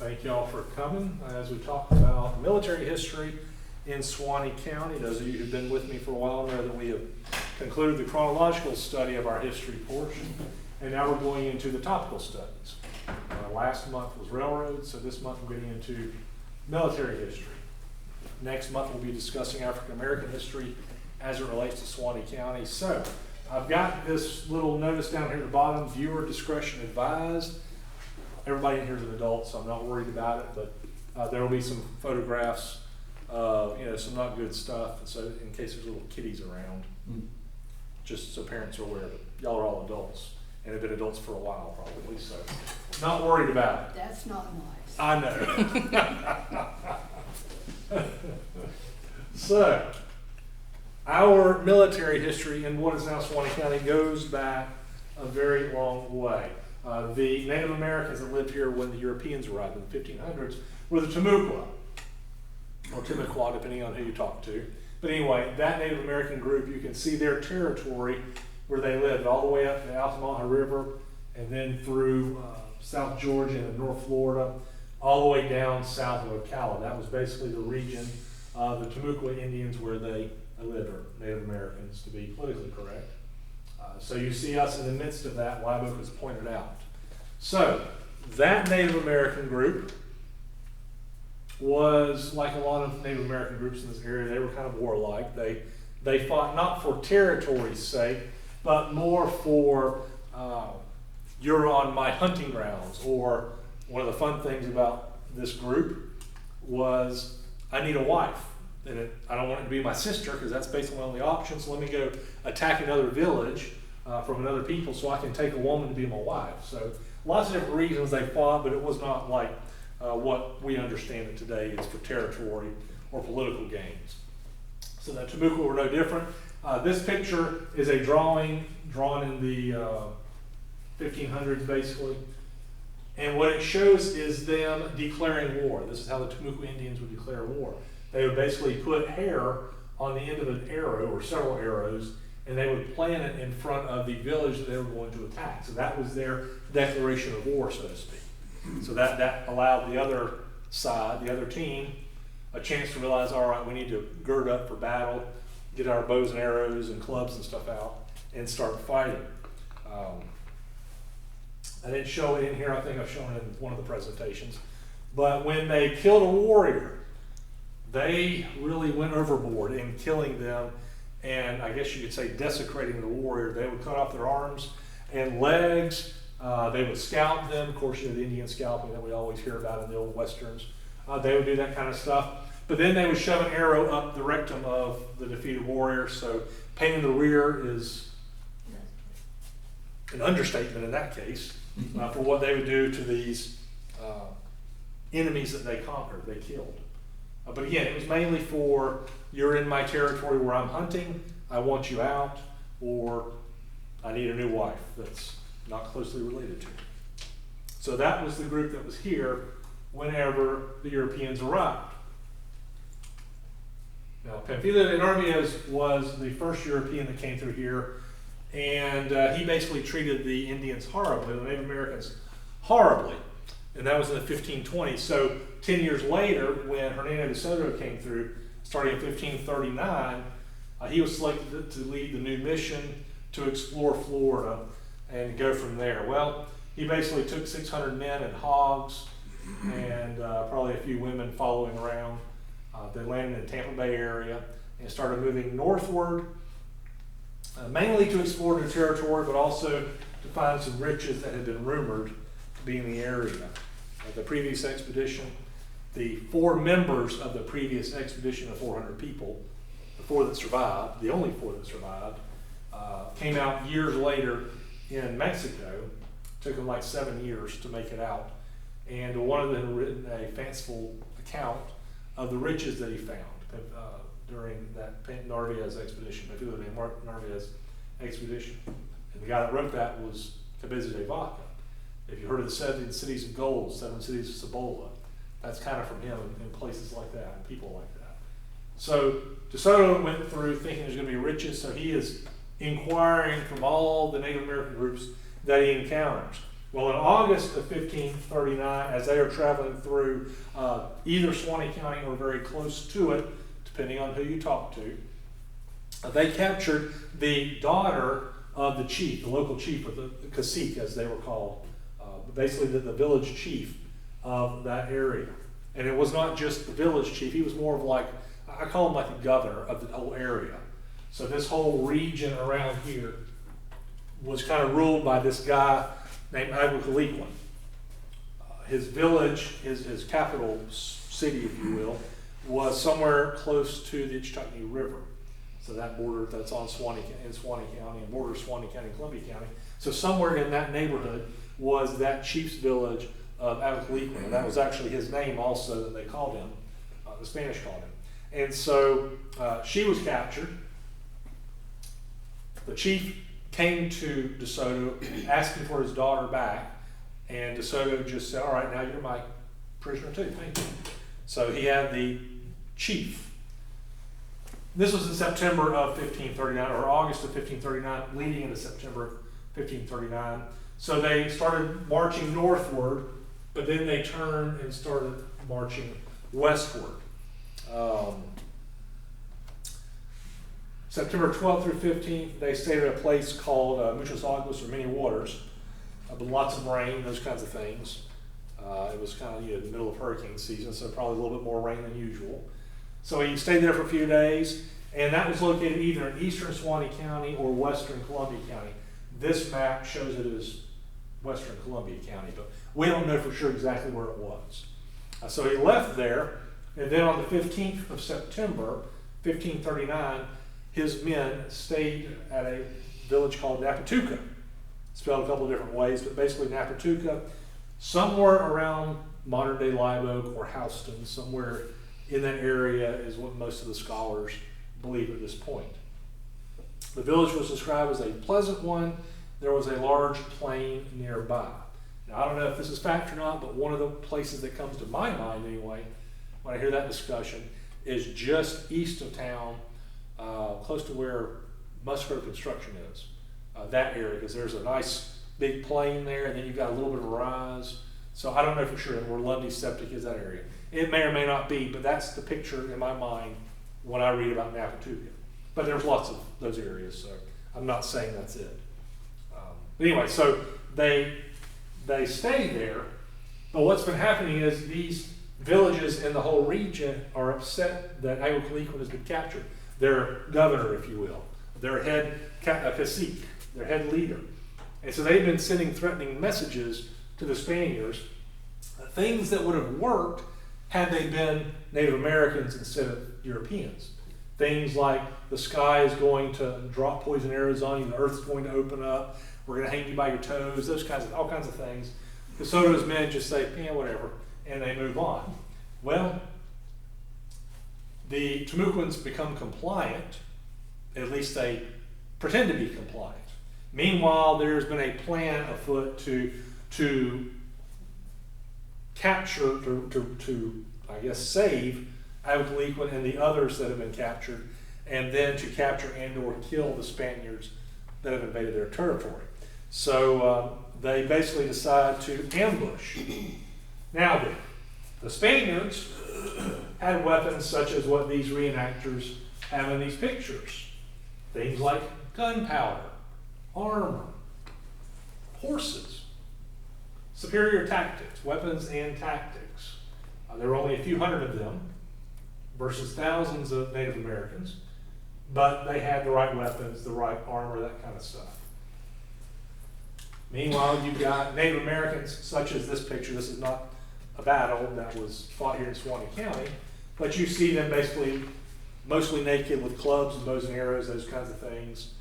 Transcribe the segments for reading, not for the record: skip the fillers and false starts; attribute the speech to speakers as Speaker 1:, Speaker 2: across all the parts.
Speaker 1: Thank y'all for coming as we talk about military history in Suwannee County. Those of you who've been with me for a while know that we have concluded the chronological study of our history portion, and now we're going into the topical studies. Last month was railroads, so this month we're getting into military history. Next month we'll be discussing African American history as it relates to Suwannee County. So I've got this little notice down here at the bottom, viewer discretion advised. Everybody in here is an adult, so I'm not worried about it, but there will be some photographs of, some not good stuff, so in case there's little kiddies around, just so parents are aware of it. Y'all are all adults, and have been adults for a while probably, so not worried about it.
Speaker 2: That's not nice.
Speaker 1: I know. So, our military history in what is now Suwannee County goes back a very long way. The Native Americans that lived here when the Europeans arrived in the 1500s were the Timucua, or Timucua, depending on who you talk to. But anyway, that Native American group, you can see their territory where they lived, all the way up the Altamaha River, and then through South Georgia and North Florida, all the way down south of Ocala. That was basically the region of the Timucua Indians where they lived, or Native Americans, to be politically correct. So you see us in the midst of that, Live Oak has pointed out. So that Native American group was like a lot of Native American groups in this area. They were kind of warlike. They fought not for territory's sake, but more for you're on my hunting grounds. Or one of the fun things about this group was I need a wife. And I don't want it to be my sister because that's basically my only option. So let me go attack another village from another people so I can take a woman to be my wife. So lots of different reasons they fought, but it was not like what we understand it today is for territory or political gains. So the Timucua were no different. This picture is a drawing drawn in the 1500s basically. And what it shows is them declaring war. This is how the Timucua Indians would declare war. They would basically put hair on the end of an arrow or several arrows, and they would plant it in front of the village that they were going to attack. So that was their declaration of war, so to speak. So that allowed the other side, the other team, a chance to realize, all right, we need to gird up for battle, get our bows and arrows and clubs and stuff out, and start fighting. I didn't show it in here. I think I've shown it in one of the presentations. But when they killed a warrior, they really went overboard in killing them, and I guess you could say desecrating the warrior. They would cut off their arms and legs. They would scalp them. Of course, the Indian scalping that we always hear about in the old westerns. They would do that kind of stuff. But then they would shove an arrow up the rectum of the defeated warrior. So painting the rear is an understatement in that case for what they would do to these enemies that they conquered, they killed. But again, it was mainly for, you're in my territory where I'm hunting, I want you out, or I need a new wife that's not closely related to me. So that was the group that was here whenever the Europeans arrived. Now, Pamphilio de Narvaez was the first European that came through here, and he basically treated the Indians horribly, the Native Americans horribly. And that was in the 1520s. So 10 years later, when Hernando de Soto came through, starting in 1539, he was selected to lead the new mission to explore Florida and go from there. Well, he basically took 600 men and hogs and probably a few women following around. They landed in the Tampa Bay area and started moving northward, mainly to explore new territory, but also to find some riches that had been rumored to be in the area. The previous expedition, the 4 members of the previous expedition of 400 people, the 4 that survived, the only 4 that survived, came out years later in Mexico. Took them like 7 years to make it out. And one of them had written a fanciful account of the riches that he found during that Narvaez expedition, Pamphilio de Narvaez expedition. And the guy that wrote that was Cabeza de Vaca. If you heard of the 7 cities of gold, 7 cities of Cibola, that's kind of from him in places like that, and people like that. So De Soto went through thinking there's going to be riches, so he is inquiring from all the Native American groups that he encounters. Well, in August of 1539, as they are traveling through either Suwannee County or very close to it, depending on who you talk to, they captured the daughter of the chief, the local chief, or the cacique as they were called, basically the village chief of that area. And it was not just the village chief, he was more of like, I call him like the governor of the whole area. So this whole region around here was kind of ruled by this guy named Agricolequin. His village, his capital city, if you will, was somewhere close to the Chutney River. So that border, that's on Suwannee County and borders Suwannee County and Columbia County. So somewhere in that neighborhood was that chief's village of Agricolequin. And that was actually his name also that they called him, the Spanish called him. And so she was captured. The chief came to DeSoto asking for his daughter back, and DeSoto just said, all right, now you're my prisoner too, thank you. So he had the chief. This was in September of 1539, or August of 1539, leading into September of 1539. So they started marching northward, but then they turned and started marching westward. September 12th through 15th, they stayed at a place called Muchos Aguas, or Many Waters, with lots of rain, those kinds of things. It was kind of the middle of hurricane season, so probably a little bit more rain than usual. So he stayed there for a few days, and that was located either in eastern Suwannee County or western Columbia County. This map shows it as western Columbia County, but we don't know for sure exactly where it was. So he left there, and then on the 15th of September, 1539, his men stayed at a village called Napatuca. Spelled a couple of different ways, but basically Napatuca, somewhere around modern-day Live Oak or Houston, somewhere in that area is what most of the scholars believe at this point. The village was described as a pleasant one. There was a large plain nearby. Now, I don't know if this is fact or not, but one of the places that comes to my mind anyway, when I hear that discussion, is just east of town, close to where Musgrove construction is, that area, because there's a nice big plain there, and then you've got a little bit of a rise. So I don't know for sure where Lundy Septic is, that area. It may or may not be, but that's the picture in my mind when I read about Napatuca. But there's lots of those areas, so I'm not saying that's it. But anyway, so they stay there, but what's been happening is these villages in the whole region are upset that Agricolequin has been captured. Their governor, if you will, their head cacique, their head leader. And so they've been sending threatening messages to the Spaniards, things that would have worked had they been Native Americans instead of Europeans. Things like the sky is going to drop poison arrows on you, the earth's going to open up, we're going to hang you by your toes, those kinds of, all kinds of things. DeSoto's men just say, yeah, whatever, and they move on. Well, the Timucuans become compliant, at least they pretend to be compliant. Meanwhile, there's been a plan afoot to capture, to I guess save Agricolequin and the others that have been captured, and then to capture and or kill the Spaniards that have invaded their territory. So they basically decide to ambush. Now then, the Spaniards had weapons such as what these reenactors have in these pictures. Things like gunpowder, armor, horses, superior tactics, weapons and tactics. There were only a few hundred of them versus thousands of Native Americans, but they had the right weapons, the right armor, that kind of stuff. Meanwhile, you've got Native Americans such as this picture. This is not a battle that was fought here in Suwannee County, but you see them basically mostly naked with clubs and bows and arrows, those kinds of things.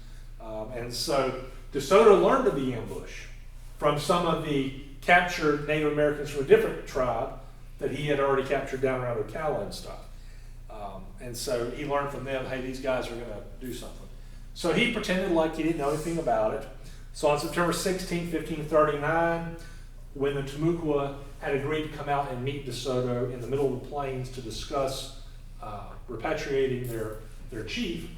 Speaker 1: And so DeSoto learned of the ambush from some of the captured Native Americans from a different tribe that he had already captured down around Ocala and stuff. And so he learned from them, hey, these guys are going to do something. So he pretended like he didn't know anything about it. So on September 16, 1539, when the Timucua had agreed to come out and meet DeSoto in the middle of the plains to discuss repatriating their chief,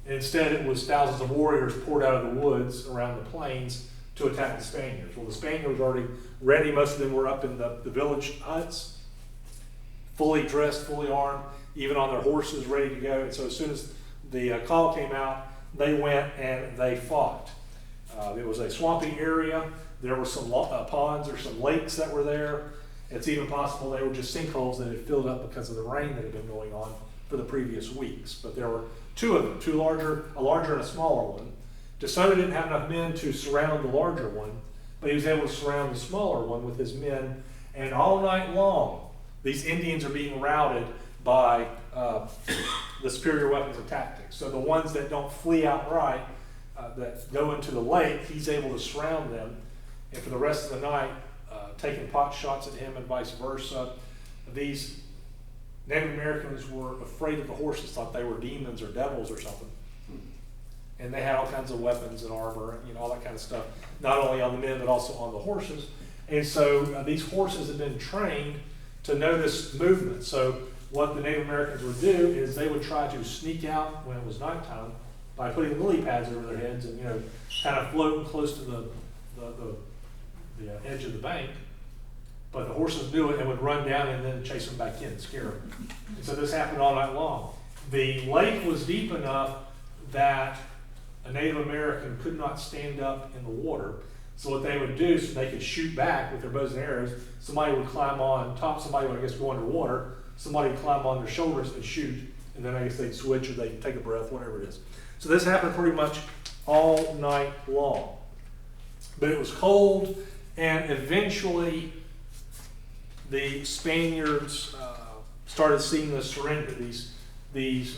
Speaker 1: instead it was thousands of warriors poured out of the woods around the plains to attack the Spaniards. Well, the Spaniards were already ready. Most of them were up in the village huts, fully dressed, fully armed, even on their horses, ready to go. And so as soon as the call came out, they went and they fought. It was a swampy area. There were some ponds or some lakes that were there. It's even possible they were just sinkholes that had filled up because of the rain that had been going on for the previous weeks. But there were two of them, a larger and a smaller one. DeSoto didn't have enough men to surround the larger one, but he was able to surround the smaller one with his men. And all night long, these Indians are being routed by the superior weapons and tactics. So the ones that don't flee outright, that go into the lake, he's able to surround them. And for the rest of the night, taking pot shots at him and vice versa. These Native Americans were afraid of the horses, thought they were demons or devils or something. And they had all kinds of weapons and armor and all that kind of stuff, not only on the men but also on the horses. And so these horses had been trained to notice movement. So what the Native Americans would do is they would try to sneak out when it was nighttime by putting lily pads over their heads and kind of floating close to the edge of the bank. But the horses knew it and would run down and then chase them back in, scare them. And so this happened all night long. The lake was deep enough that a Native American could not stand up in the water. So what they would do, so they could shoot back with their bows and arrows, somebody would climb on top, somebody would, I guess, go underwater, somebody would climb on their shoulders and shoot, and then I guess they'd switch or they'd take a breath, whatever it is. So this happened pretty much all night long. But it was cold, and eventually the Spaniards started seeing the surrender. These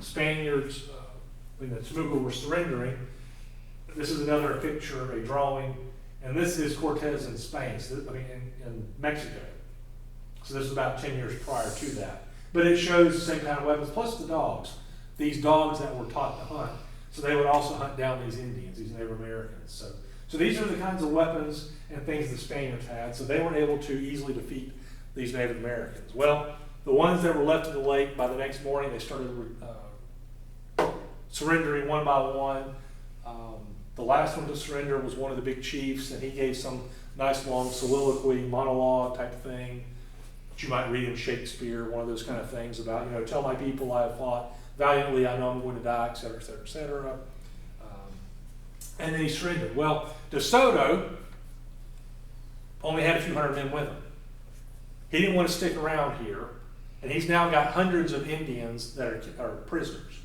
Speaker 1: Spaniards, when the Temuco were surrendering, this is another picture, a drawing, and this is Cortez in Spain, in Mexico. So this is about 10 years prior to that. But it shows the same kind of weapons, plus the dogs. These dogs that were taught to hunt. So they would also hunt down these Indians, these Native Americans. So these are the kinds of weapons and things the Spaniards had. So they were able to easily defeat these Native Americans. Well, the ones that were left in the lake, by the next morning, they started surrendering one by one. The last one to surrender was one of the big chiefs, and he gave some nice long soliloquy, monologue type thing, that you might read in Shakespeare, one of those kind of things about, tell my people I have fought valiantly, I know I'm going to die, et cetera, et cetera, et cetera. And then he surrendered. Well, DeSoto only had a few hundred men with him. He didn't want to stick around here, and he's now got hundreds of Indians that are prisoners.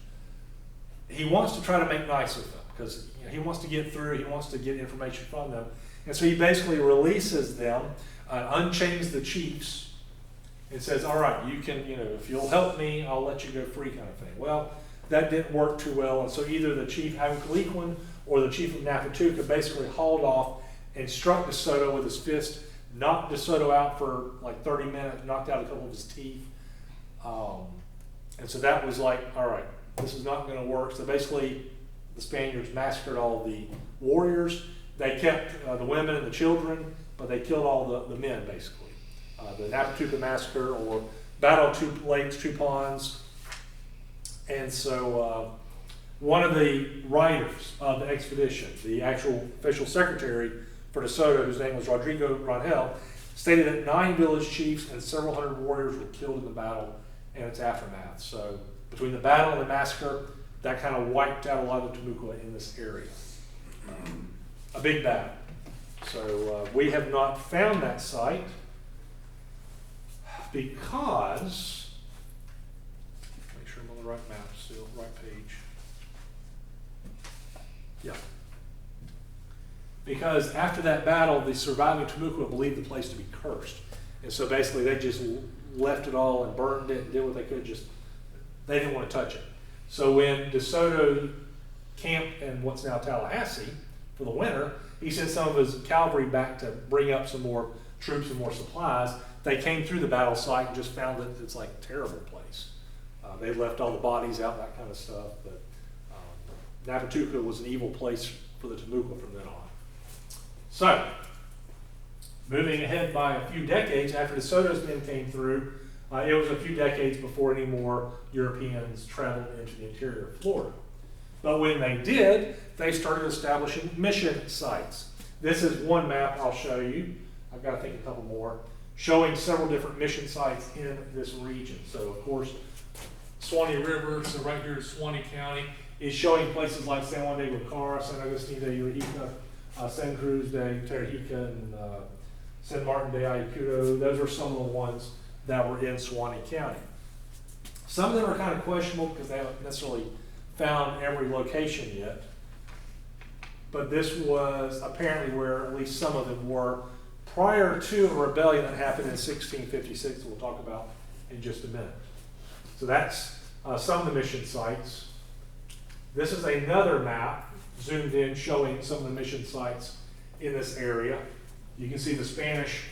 Speaker 1: He wants to try to make nice with them because he wants to get through, he wants to get information from them. And so he basically releases them, unchains the chiefs, and says, all right, you can, if you'll help me, I'll let you go free kind of thing. Well, that didn't work too well, and so either the chief Havukaliquan or the chief of Napatuca basically hauled off and struck DeSoto with his fist, knocked DeSoto out for like 30 minutes, knocked out a couple of his teeth. And so that was like, all right, this is not going to work. So basically, the Spaniards massacred all the warriors. They kept the women and the children, but they killed all the men, basically. The Napatuca Massacre, or Battle of Two Lakes, Two Ponds. And so one of the writers of the expedition, the actual official secretary for DeSoto, whose name was Rodrigo Rangel, stated that 9 village chiefs and several hundred warriors were killed in the battle and its aftermath. So between the battle and the massacre, that kind of wiped out a lot of the Temuco in this area. A big battle. So we have not found that site because, make sure I'm on the right map still, right page. Yeah. Because after that battle, the surviving Temuco believed the place to be cursed. And so basically they just left it all and burned it and did what they could, they didn't want to touch it. So when DeSoto camped in what's now Tallahassee for the winter, he sent some of his cavalry back to bring up some more troops and more supplies. They came through the battle site and just found that it's like a terrible place. They left all the bodies out, that kind of stuff. But Napatuca was an evil place for the Temuco from then on. So, moving ahead by a few decades after DeSoto's men came through, it was a few decades before any more Europeans traveled into the interior of Florida. But when they did, they started establishing mission sites. This is one map I'll show you. I've got to think a couple more, showing several different mission sites in this region. So of course, Suwannee River, so right here in Suwannee County, is showing places like San Juan de Guacara, San Agustin de Urica, San Cruz de Tarijica, and San Martin de Ayacucho. Those are some of the ones that were in Suwannee County. Some of them are kind of questionable because they haven't necessarily found every location yet. But this was apparently where at least some of them were prior to a rebellion that happened in 1656, we'll talk about in just a minute. So that's some of the mission sites. This is another map zoomed in showing some of the mission sites in this area. You can see the Spanish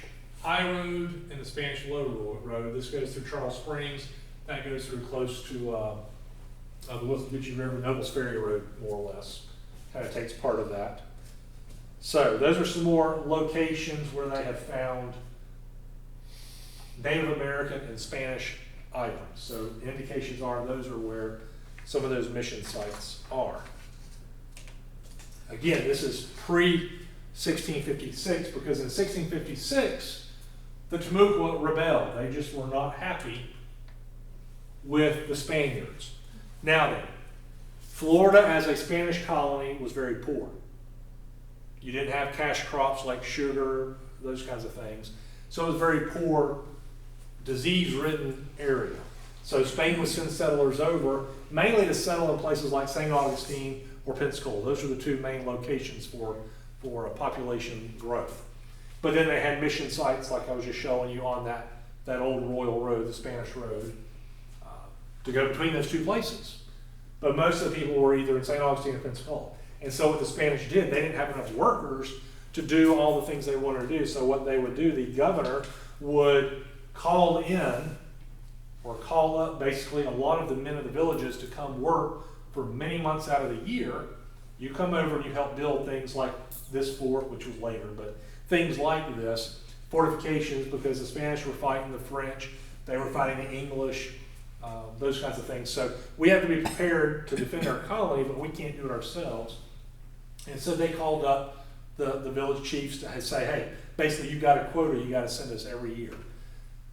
Speaker 1: High Road and the Spanish Low Road. This goes through Charles Springs. That goes through close to the Withlacoochee River, Nobles Ferry Road, more or less. Kind of takes part of that. So those are some more locations where they have found Native American and Spanish items. So indications are those are where some of those mission sites are. Again, this is pre-1656 because in 1656, the Timucua rebelled. They just were not happy with the Spaniards. Now then, Florida as a Spanish colony was very poor. You didn't have cash crops like sugar, those kinds of things. So it was a very poor, disease-ridden area. So Spain would send settlers over, mainly to settle in places like St. Augustine or Pensacola. Those are the two main locations for population growth. But then they had mission sites, like I was just showing you on that old Royal Road, the Spanish Road, to go between those two places. But most of the people were either in St. Augustine or Pensacola. And so what the Spanish did, they didn't have enough workers to do all the things they wanted to do. So what they would do, the governor would call in or call up basically a lot of the men of the villages to come work for many months out of the year. You come over and you help build things like this fort, which was later, but things like this, fortifications, because the Spanish were fighting the French, they were fighting the English, those kinds of things. So we have to be prepared to defend our colony, but we can't do it ourselves. And so they called up the village chiefs to say, hey, basically you've got a quota, you got to send us every year.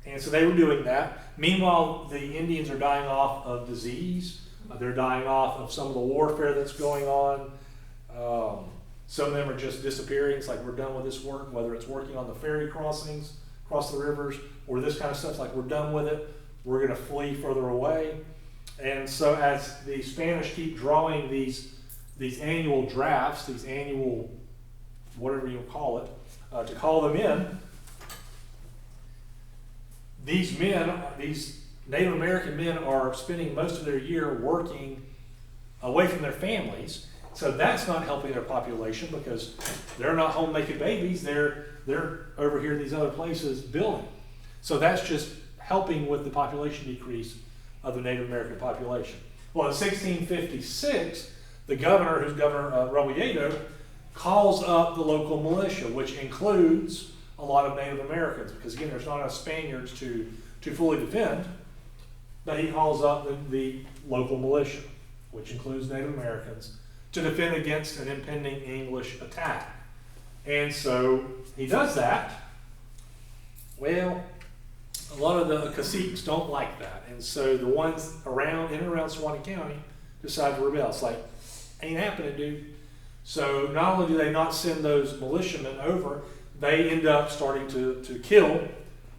Speaker 1: And so they were doing that. Meanwhile, the Indians are dying off of disease. They're dying off of some of the warfare that's going on. Some of them are just disappearing. It's like we're done with this work, whether it's working on the ferry crossings, across the rivers, or this kind of stuff. It's like we're done with it. We're going to flee further away. And so as the Spanish keep drawing these annual drafts, these annual, whatever you call it, to call them in, these men, these Native American men are spending most of their year working away from their families. So that's not helping their population because they're not home making babies. They're over here in these other places building. So that's just helping with the population decrease of the Native American population. Well, in 1656, the governor, who's Governor Robledo, calls up the local militia, which includes a lot of Native Americans, because again, there's not enough Spaniards to fully defend, but he calls up the local militia, which includes Native Americans, to defend against an impending English attack. And so he does that. Well, a lot of the caciques don't like that, and so the ones in and around Suwannee County decide to rebel. It's like, ain't happening, dude. So not only do they not send those militiamen over, they end up starting to kill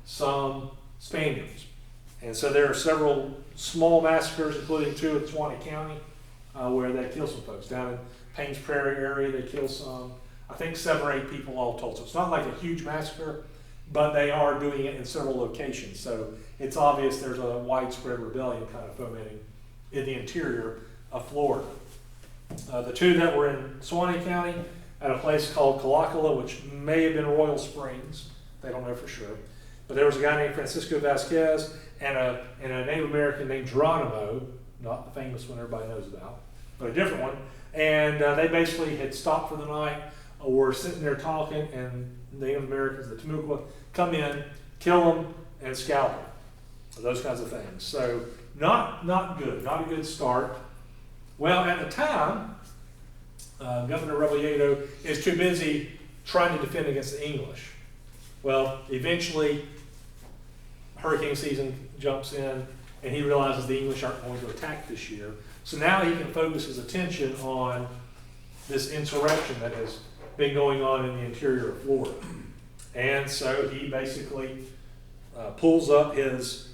Speaker 1: some Spaniards. And so there are several small massacres, including 2 in Suwannee County, where they kill some folks. Down in Paynes Prairie area, they kill some, I think 7 or 8 people all told. So it's not like a huge massacre, but they are doing it in several locations. So it's obvious there's a widespread rebellion kind of fomenting in the interior of Florida. The 2 that were in Suwannee County at a place called Calacala, which may have been Royal Springs. They don't know for sure. But there was a guy named Francisco Vasquez and a Native American named Geronimo, not the famous one everybody knows about, but a different one. And they basically had stopped for the night, were sitting there talking, and Native Americans, the Timucua, come in, kill them, and scalp them. Those kinds of things. So not good, not a good start. Well, at the time, Governor Robledo is too busy trying to defend against the English. Well, eventually, hurricane season jumps in, and he realizes the English aren't going to attack this year. So now he can focus his attention on this insurrection that has been going on in the interior of Florida. And so he basically pulls up his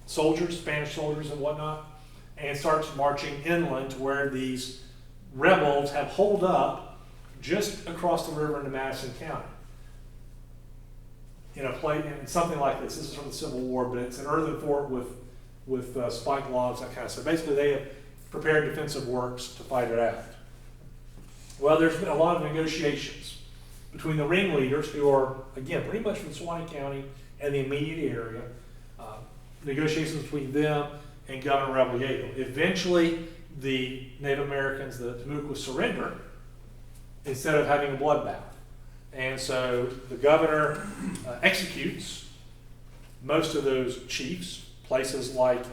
Speaker 1: soldiers, Spanish soldiers and whatnot, and starts marching inland to where these rebels have holed up just across the river into Madison County. In a place, in something like this. This is from the Civil War, but it's an earthen fort with spike logs, that kind of stuff. Basically, they have prepared defensive works to fight it out. Well, there's been a lot of negotiations between the ringleaders, who are, again, pretty much from Suwannee County and the immediate area, negotiations between them and Governor Rebolledo. Eventually, the Native Americans, the Timucua, surrender instead of having a bloodbath. And so the governor executes most of those chiefs. Places like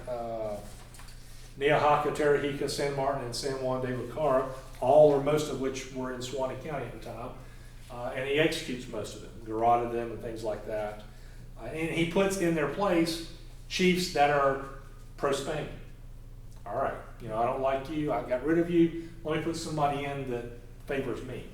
Speaker 1: Neahaka, Tarahika, San Martin, and San Juan de Lucara, all or most of which were in Suwannee County at the time. And he executes most of them, garroted them and things like that. And he puts in their place chiefs that are pro-Spain. All right, I don't like you, I got rid of you, let me put somebody in that favors me,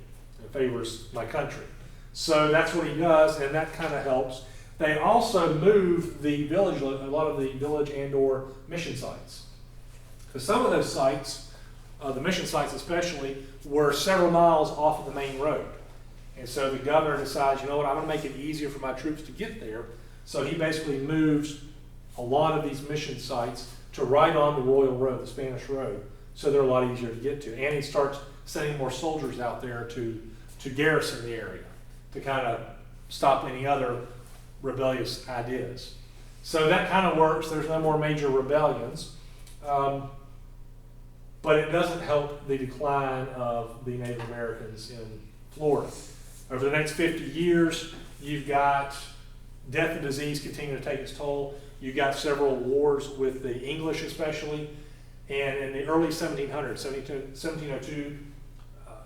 Speaker 1: that favors my country. So that's what he does, and that kind of helps. They also move the village, a lot of the village and or mission sites. Because some of those sites, the mission sites especially, were several miles off of the main road. And so the governor decides, I'm going to make it easier for my troops to get there. So he basically moves a lot of these mission sites to right on the Royal Road, the Spanish Road, so they're a lot easier to get to. And he starts sending more soldiers out there to garrison the area, to kind of stop any other rebellious ideas. So that kind of works. There's no more major rebellions. But it doesn't help the decline of the Native Americans in Florida. Over the next 50 years, you've got death and disease continue to take its toll. You've got several wars with the English especially. And in the early 1700s, 1702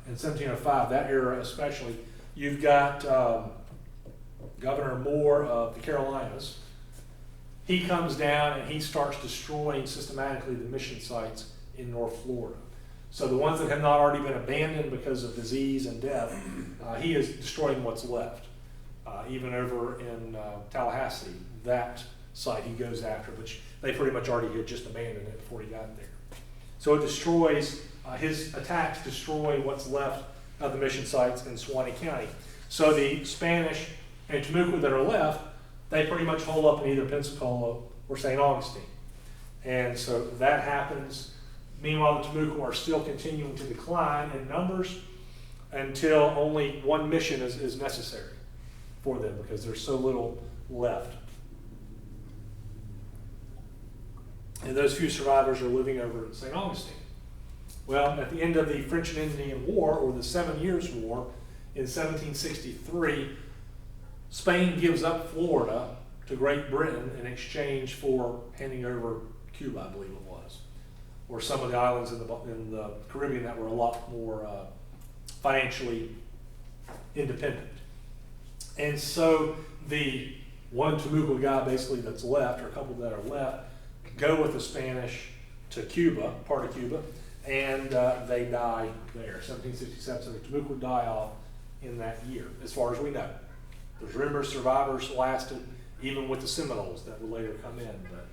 Speaker 1: and 1705, that era especially, you've got Governor Moore of the Carolinas. He comes down and he starts destroying systematically the mission sites in North Florida. So the ones that have not already been abandoned because of disease and death, he is destroying what's left. Even over in Tallahassee, that site he goes after, which they pretty much already had just abandoned it before he got there. So it destroys, his attacks destroy what's left of the mission sites in Suwannee County. So the Spanish and Timucua that are left, they pretty much hold up in either Pensacola or St. Augustine. And so that happens. Meanwhile, the Timucua are still continuing to decline in numbers until only one mission is necessary for them because there's so little left. And those few survivors are living over in St. Augustine. Well, at the end of the French and Indian War, or the 7 Years' War, in 1763, Spain gives up Florida to Great Britain in exchange for handing over Cuba, I believe it was, or some of the islands in the Caribbean that were a lot more financially independent. And so the one Timucua guy basically that's left, or a couple that are left, go with the Spanish to Cuba, part of Cuba, and they die there. 1767, so the Timucua die off in that year, as far as we know. There's rumors survivors lasted even with the Seminoles that would later come in, but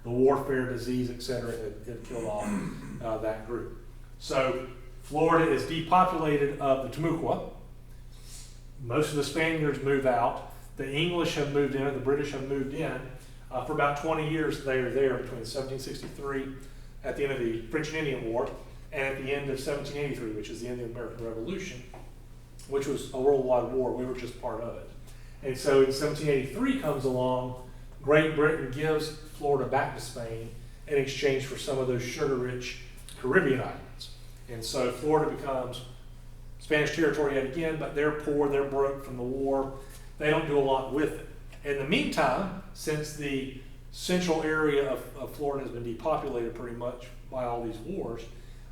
Speaker 1: the warfare, disease, etc., had killed off that group. So Florida is depopulated of the Timucua. Most of the Spaniards move out. The English have moved in, the British have moved in. For about 20 years they are there between 1763 at the end of the French and Indian War and at the end of 1783, which is the end of the American Revolution, which was a worldwide war. We were just part of it. And so in 1783 comes along, Great Britain gives Florida back to Spain in exchange for some of those sugar-rich Caribbean islands. And so Florida becomes Spanish territory yet again, but they're poor, they're broke from the war. They don't do a lot with it. In the meantime, since the central area of Florida has been depopulated pretty much by all these wars,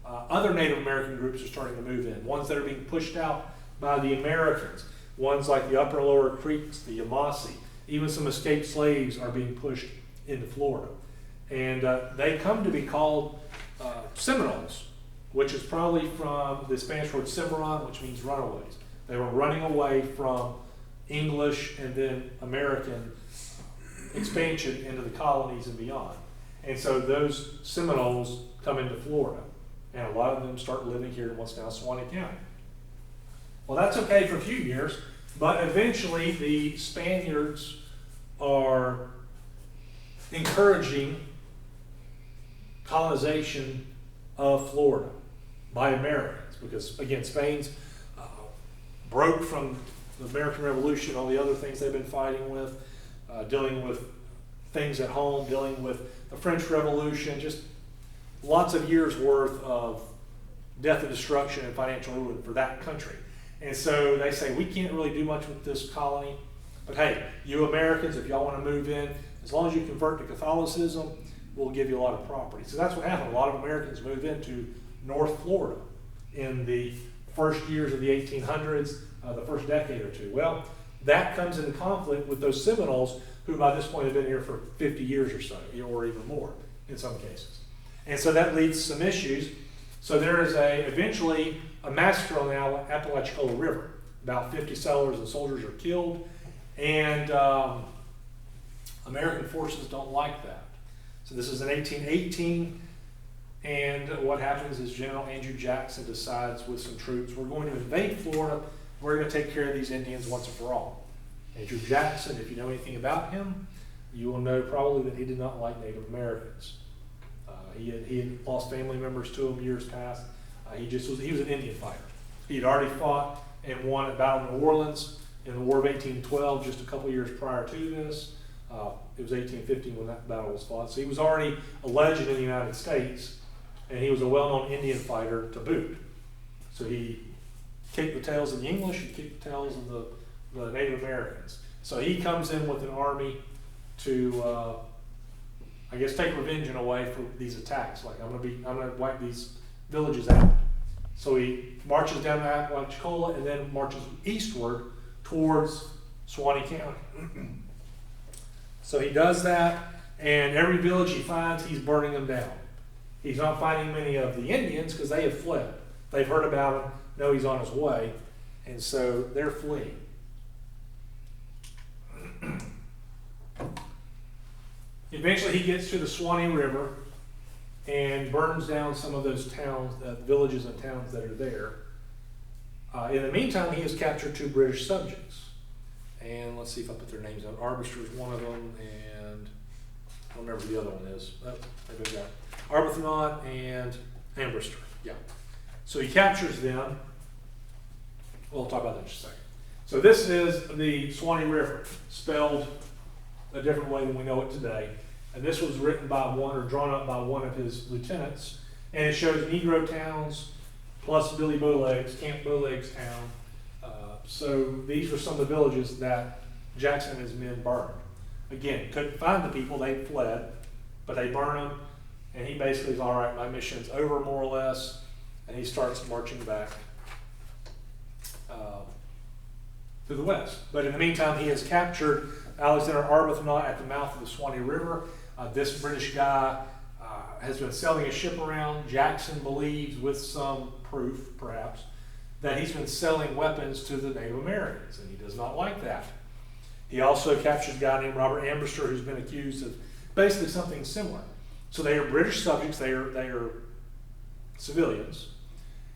Speaker 1: Other Native American groups are starting to move in, ones that are being pushed out by the Americans, ones like the Upper and Lower Creeks, the Yamasee, even some escaped slaves are being pushed into Florida. And they come to be called Seminoles, which is probably from the Spanish word Cimarron, which means runaways. They were running away from English and then American expansion into the colonies and beyond. And so those Seminoles come into Florida, and a lot of them start living here in what's now Suwannee County. Well, that's okay for a few years, but eventually the Spaniards are encouraging colonization of Florida by Americans, because again, Spain's broke from the American Revolution, all the other things they've been fighting with, dealing with things at home, dealing with the French Revolution, just lots of years worth of death and destruction and financial ruin for that country. And so they say, we can't really do much with this colony, but hey, you Americans, if y'all want to move in, as long as you convert to Catholicism, we'll give you a lot of property. So that's what happened. A lot of Americans moved into North Florida in the first years of the 1800s, the first decade or two. Well, that comes into conflict with those Seminoles, who by this point have been here for 50 years or so, or even more in some cases. And so that leads to some issues. So there is eventually a massacre on the Apalachicola River. About 50 settlers and soldiers are killed, and American forces don't like that. So this is in 1818, and what happens is General Andrew Jackson decides with some troops, we're going to invade Florida, we're going to take care of these Indians once and for all. Andrew Jackson, if you know anything about him, you will know probably that he did not like Native Americans. He had lost family members to him years past. He was an Indian fighter. He had already fought and won at Battle of New Orleans in the War of 1812, just a couple years prior to this. It was 1815 when that battle was fought. So he was already a legend in the United States, and he was a well-known Indian fighter to boot. So he kicked the tails of the English, he kicked the tails of the Native Americans. So he comes in with an army to, I guess, take revenge in a way for these attacks. Like, I'm gonna wipe these villages out. So he marches down to Apalachicola and then marches eastward towards Suwannee County. So he does that, and every village he finds, he's burning them down. He's not finding many of the Indians because they have fled. They've heard about him, know he's on his way, and so they're fleeing. Eventually he gets to the Suwannee River and burns down some of those towns, villages and towns that are there. In the meantime, he has captured 2 British subjects. And let's see if I put their names down. Arbiter is one of them, and I don't remember who the other one is. Oh, maybe I got it. Arbuthnot and Ambrister. Yeah. So he captures them. We'll talk about that in just a second. So this is the Suwannee River, spelled a different way than we know it today. And this was written by one, or drawn up by one of his lieutenants. And it shows Negro towns plus Billy Bowlegs, Camp Bowlegs town. So these were some of the villages that Jackson and his men burned. Again, couldn't find the people, they fled, but they burned them. And he basically is, all right, my mission's over more or less. And he starts marching back to the west. But in the meantime, he has captured Alexander Arbuthnot at the mouth of the Suwannee River. This British guy has been sailing a ship around. Jackson believes, with some proof perhaps, that he's been selling weapons to the Native Americans, and he does not like that. He also captured a guy named Robert Ambrister, who's been accused of basically something similar. So they are British subjects, they are civilians.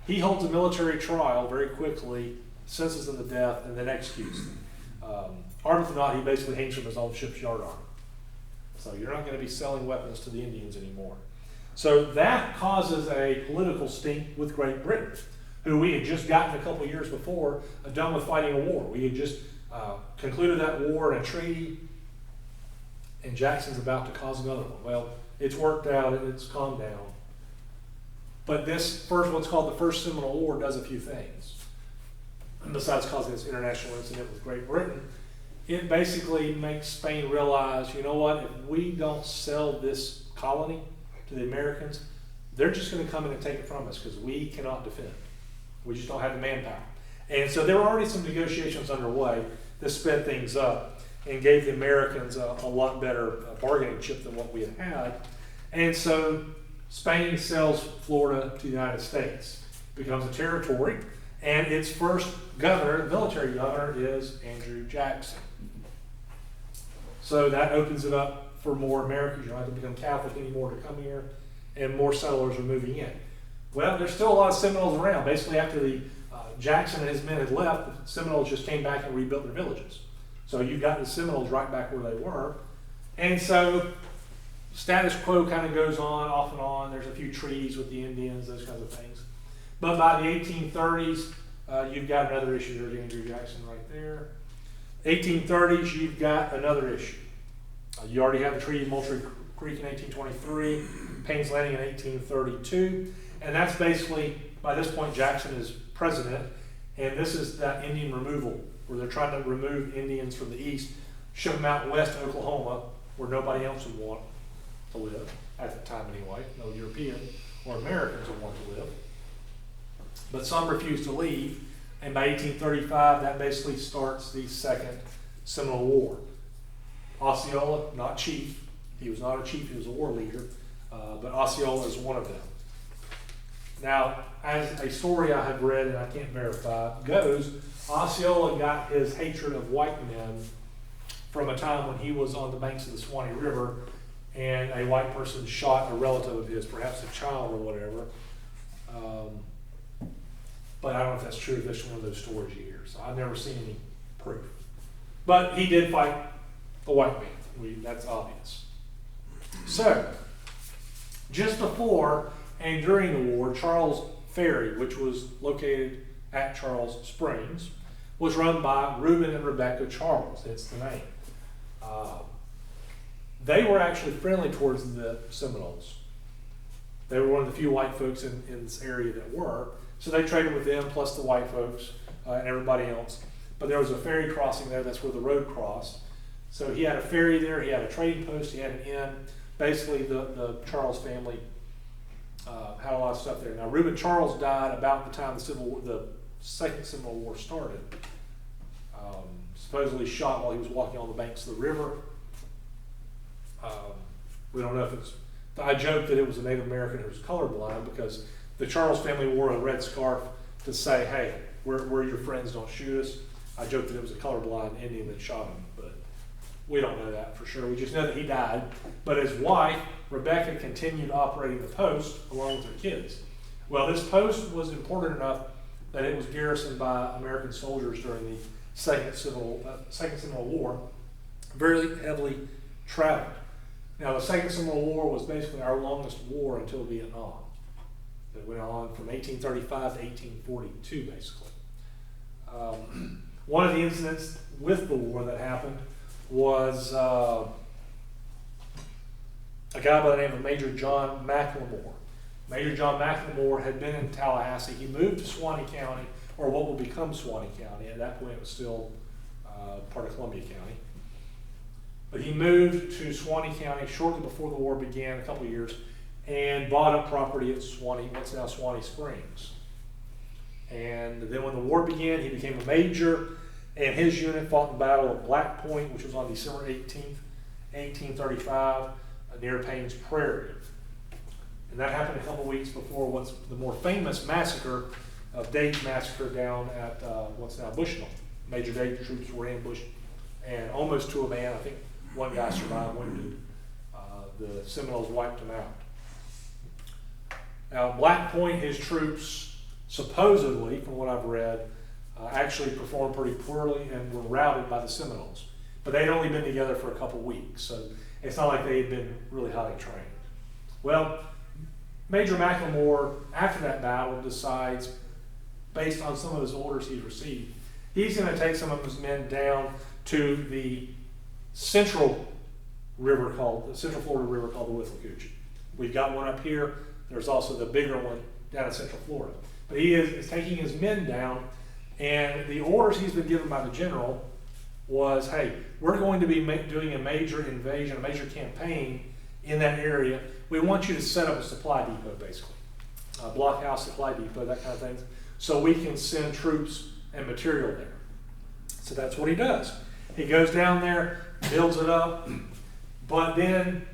Speaker 1: He holds a military trial very quickly, sentences them to death, and then executes them. Arbuthnot, he basically hangs from his own ship's yardarm. So you're not going to be selling weapons to the Indians anymore. So that causes a political stink with Great Britain, who we had just gotten a couple years before done with fighting a war. We had just concluded that war in a treaty, and Jackson's about to cause another one. Well, it's worked out and it's calmed down. But this first, what's called the First Seminole War, does a few things. And besides causing this international incident with Great Britain, it basically makes Spain realize, you know what, if we don't sell this colony to the Americans, they're just going to come in and take it from us because we cannot defend. We just don't have the manpower. And so there were already some negotiations underway that sped things up and gave the Americans a lot better bargaining chip than what we had had. And so Spain sells Florida to the United States, becomes a territory, and its first governor, military governor, is Andrew Jackson. So that opens it up for more Americans. You don't have to become Catholic anymore to come here, and more settlers are moving in. Well, there's still a lot of Seminoles around. Basically, after the Jackson and his men had left, the Seminoles just came back and rebuilt their villages. So you've got the Seminoles right back where they were. And so status quo kind of goes on, off and on. There's a few treaties with the Indians, those kinds of things. But by the 1830s, you've got another issue. There's Andrew Jackson right there. 1830s, you've got another issue. You already have the Treaty of Moultrie Creek in 1823, Payne's Landing in 1832, and that's basically, by this point, Jackson is president, and this is that Indian removal, where they're trying to remove Indians from the east, ship them out west to Oklahoma, where nobody else would want to live, at the time anyway. No European or Americans would want to live. But some refused to leave, and by 1835, that basically starts the Second Seminole War. Osceola, not chief, he was not a chief, he was a war leader, but Osceola is one of them. Now, as a story I have read, and I can't verify, goes, Osceola got his hatred of white men from a time when he was on the banks of the Suwannee River, and a white person shot a relative of his, perhaps a child or whatever. But I don't know if that's true, if that's one of those stories you hear. So I've never seen any proof. But he did fight the white man. That's obvious. So, just before and during the war, Charles Ferry, which was located at Charles Springs, was run by Reuben and Rebecca Charles. That's the name. They were actually friendly towards the Seminoles. They were one of the few white folks in this area that were. So they traded with them, plus the white folks and everybody else. But there was a ferry crossing there. That's where the road crossed. So he had a ferry there. He had a trading post. He had an inn. Basically, the Charles family had a lot of stuff there. Now, Reuben Charles died about the time the Second Seminole War started. Supposedly shot while he was walking on the banks of the river. We don't know if it's... I joked that it was a Native American who was colorblind because the Charles family wore a red scarf to say, hey, we're your friends, don't shoot us. I joked that it was a colorblind Indian that shot him, but we don't know that for sure. We just know that he died. But his wife, Rebecca, continued operating the post along with her kids. Well, this post was important enough that it was garrisoned by American soldiers during the Second Seminole War, very heavily traveled. Now, the Second Seminole War was basically our longest war until Vietnam. It went on from 1835 to 1842, basically. One of the incidents with the war that happened was a guy by the name of Major John McLemore. Major John McLemore had been in Tallahassee. He moved to Suwannee County, or what would become Suwannee County. At that point, it was still part of Columbia County. But he moved to Suwannee County shortly before the war began, a couple of years, and bought up property at Suwannee, what's now Suwannee Springs. And then when the war began, he became a major, and his unit fought the Battle of Black Point, which was on December 18th, 1835, near Payne's Prairie. And that happened a couple weeks before what's the more famous massacre of Dade's Massacre down at what's now Bushnell. Major Dade troops were ambushed, and almost to a man, I think one guy survived wounded. The Seminoles wiped him out. Now, Black Point, his troops, supposedly, from what I've read, actually performed pretty poorly and were routed by the Seminoles. But they had only been together for a couple weeks, so it's not like they had been really highly trained. Well, Major McLemore, after that battle, decides, based on some of his orders he's received, he's going to take some of his men down to the Central Florida River called the Withlacoochee. We've got one up here. There's also the bigger one down in Central Florida. But he is taking his men down, and the orders he's been given by the general was, hey, we're going to be doing a major invasion, a major campaign in that area. We want you to set up a supply depot, basically. A blockhouse, supply depot, that kind of thing, so we can send troops and material there. So that's what he does. He goes down there, builds it up, but then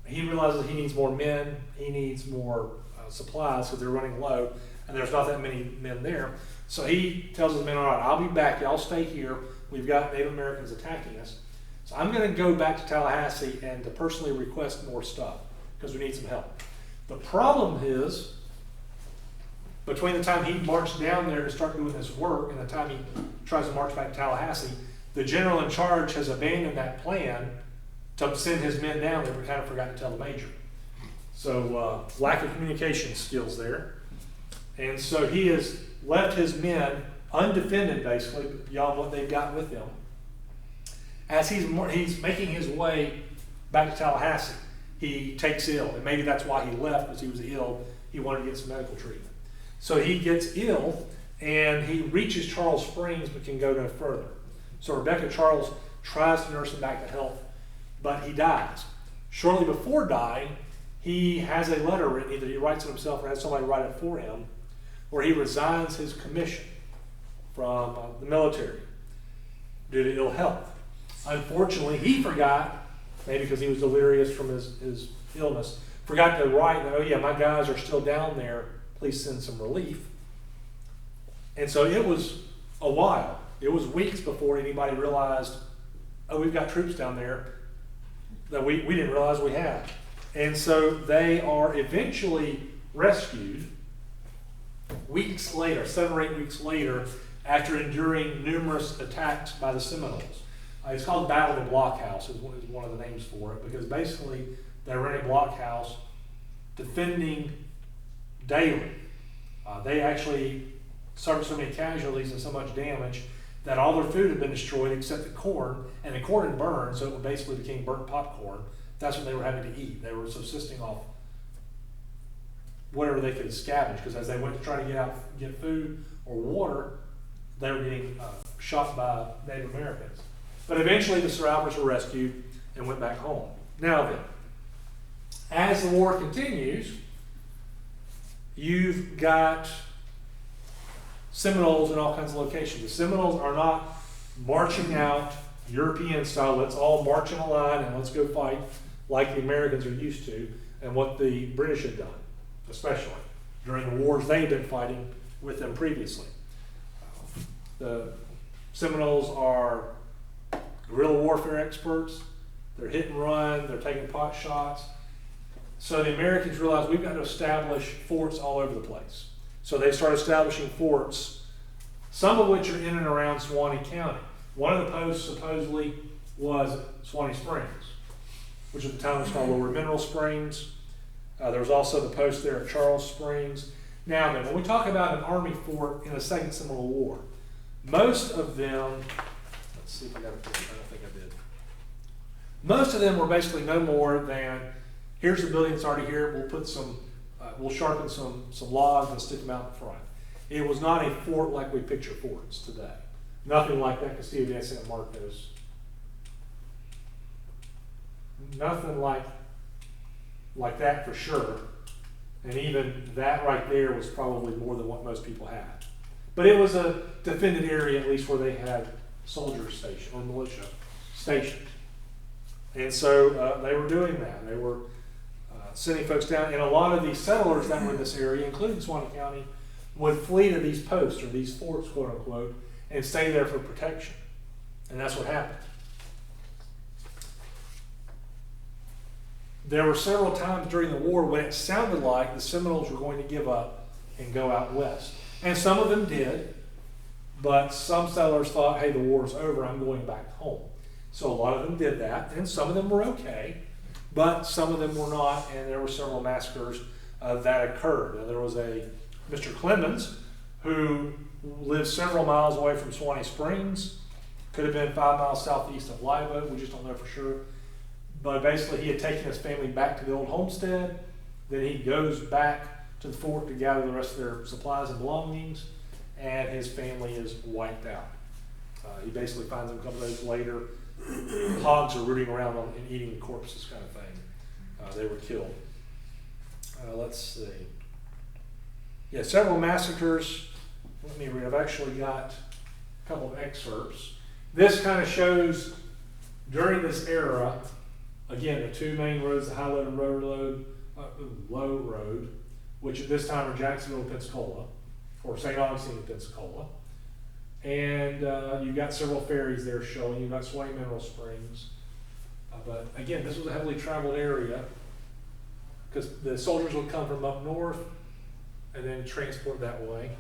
Speaker 1: he realizes he needs more men, he needs more supplies because they're running low, and there's not that many men there. So he tells his men, all right, I'll be back, y'all stay here. We've got Native Americans attacking us. So I'm going to go back to Tallahassee and to personally request more stuff because we need some help. The problem is, between the time he marched down there to start doing this work and the time he tries to march back to Tallahassee, the general in charge has abandoned that plan to send his men down there, but kind of forgot to tell the major. So lack of communication skills there. And so he has left his men undefended, basically, beyond what they've got with them. As he's making his way back to Tallahassee, he takes ill. And maybe that's why he left, because he was ill. He wanted to get some medical treatment. So he gets ill, and he reaches Charles Springs, but can go no further. So Rebecca Charles tries to nurse him back to health, but he dies. Shortly before dying, he has a letter written, either he writes it himself or has somebody write it for him, where he resigns his commission from the military due to ill health. Unfortunately, he forgot, maybe because he was delirious from his illness, forgot to write, oh yeah, my guys are still down there, please send some relief. And so it was a while. It was weeks before anybody realized, oh, we've got troops down there that we didn't realize we had. And so they are eventually rescued weeks later, 7 or 8 weeks later, after enduring numerous attacks by the Seminoles. It's called Battle of the Blockhouse, is one of the names for it, because basically they were in a blockhouse defending daily. They actually suffered so many casualties and so much damage that all their food had been destroyed except the corn, and the corn had burned, so it basically became burnt popcorn. That's what they were having to eat. They were subsisting off whatever they could scavenge, because as they went to try to get food or water, they were getting shot by Native Americans. But eventually the survivors were rescued and went back home. Now then, as the war continues, you've got Seminoles in all kinds of locations. The Seminoles are not marching out European style, let's all march in a line and let's go fight like the Americans are used to, and what the British had done, especially during the wars they had been fighting with them previously. The Seminoles are guerrilla warfare experts. They're hit and run, they're taking pot shots. So the Americans realized we've got to establish forts all over the place. So they start establishing forts, some of which are in and around Suwannee County. One of the posts supposedly was Suwannee Springs, which at the time was called Lower Mineral Springs. There was also the post there at Charles Springs. Now then, when we talk about an army fort in the Second Seminole War, most of them, let's see if I got a picture, I don't think I did. Most of them were basically no more than, here's the building that's already here, we'll put some, we'll sharpen some logs and stick them out in front. It was not a fort like we picture forts today. Nothing like that Castillo de San Marcos. Nothing like that for sure. And even that right there was probably more than what most people had. But it was a defended area, at least where they had soldiers stationed, or militia stationed. And so they were doing that. They were sending folks down. And a lot of these settlers that were in this area, including Suwannee County, would flee to these posts, or these forts, quote unquote, and stay there for protection. And that's what happened. There were several times during the war when it sounded like the Seminoles were going to give up and go out west. And some of them did, but some settlers thought, hey, the war's over, I'm going back home. So a lot of them did that, and some of them were okay, but some of them were not, and there were several massacres that occurred. Now, there was a Mr. Clemens who lived several miles away from Suwannee Springs, could have been 5 miles southeast of Live Oak, we just don't know for sure. But basically, he had taken his family back to the old homestead. Then he goes back to the fort to gather the rest of their supplies and belongings, and his family is wiped out. He basically finds them a couple days later. Hogs are rooting around and eating the corpses, kind of thing. they were killed. Let's see. Yeah, several massacres. Let me read. I've actually got a couple of excerpts. This kind of shows during this era, again, the two main roads, the high-load and low road, which at this time are Jacksonville, Pensacola, or St. Augustine, Pensacola. And you've got several ferries there showing. You've got Suwannee Mineral Springs. But again, this was a heavily traveled area because the soldiers would come from up north and then transport that way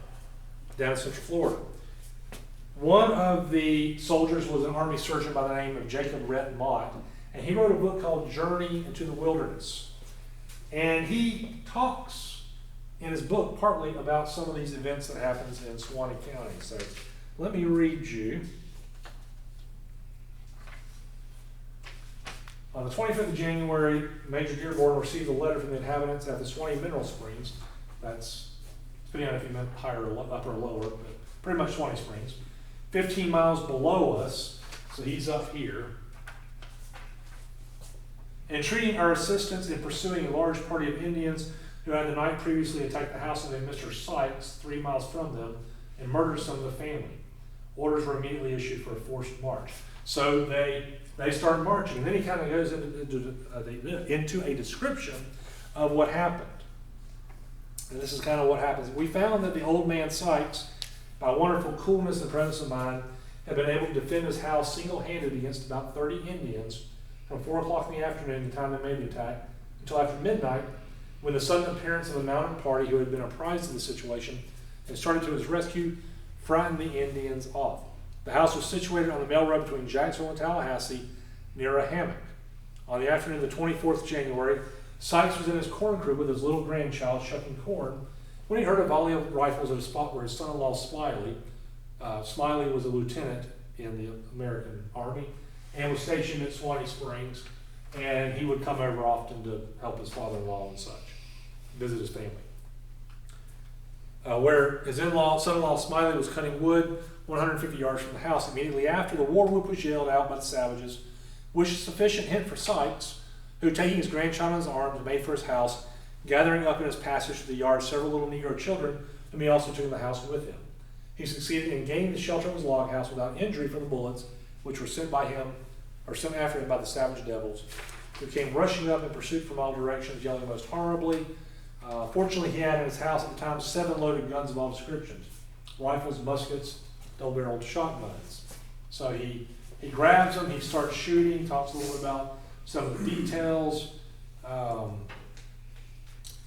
Speaker 1: down to Central Florida. One of the soldiers was an Army surgeon by the name of Jacob Rhett Mott, and he wrote a book called Journey into the Wilderness. And he talks in his book partly about some of these events that happens in Suwannee County. So let me read you. On the 25th of January, Major Dearborn received a letter from the inhabitants at the Suwannee Mineral Springs. That's, depending on if you meant higher or upper or lower, but pretty much Suwannee Springs. 15 miles below us, so he's up here. Entreating our assistance in pursuing a large party of Indians who had the night previously attacked the house of Mr. Sykes, 3 miles from them, and murdered some of the family. Orders were immediately issued for a forced march. So they start marching, and then he kind of goes into a description of what happened. And this is kind of what happens. We found that the old man Sykes, by wonderful coolness and presence of mind, had been able to defend his house single-handed against about 30 Indians from 4 o'clock in the afternoon, the time they made the attack, until after midnight, when the sudden appearance of a mounted party who had been apprised of the situation and started to his rescue frightened the Indians off. The house was situated on the mail road between Jacksonville and Tallahassee, near a hammock. On the afternoon of the 24th of January, Sykes was in his corn crib with his little grandchild shucking corn when he heard a volley of rifles at a spot where his son-in-law Smiley was a lieutenant in the American Army and was stationed at Suwannee Springs, and he would come over often to help his father-in-law and such, visit his family. Where his son-in-law Smiley was cutting wood 150 yards from the house. Immediately after, the war whoop was yelled out by the savages, which is sufficient hint for Sykes, who, taking his grandchild in his arms, made for his house, gathering up in his passage to the yard several little Negro children, whom he also took in the house with him. He succeeded in gaining the shelter of his log house without injury from the bullets, which were sent after him by the savage devils, who came rushing up in pursuit from all directions, yelling most horribly. Fortunately, he had in his house at the time 7 loaded guns of all descriptions: rifles, muskets, double-barreled shotguns. So he grabs them, he starts shooting, talks a little bit about some of the details,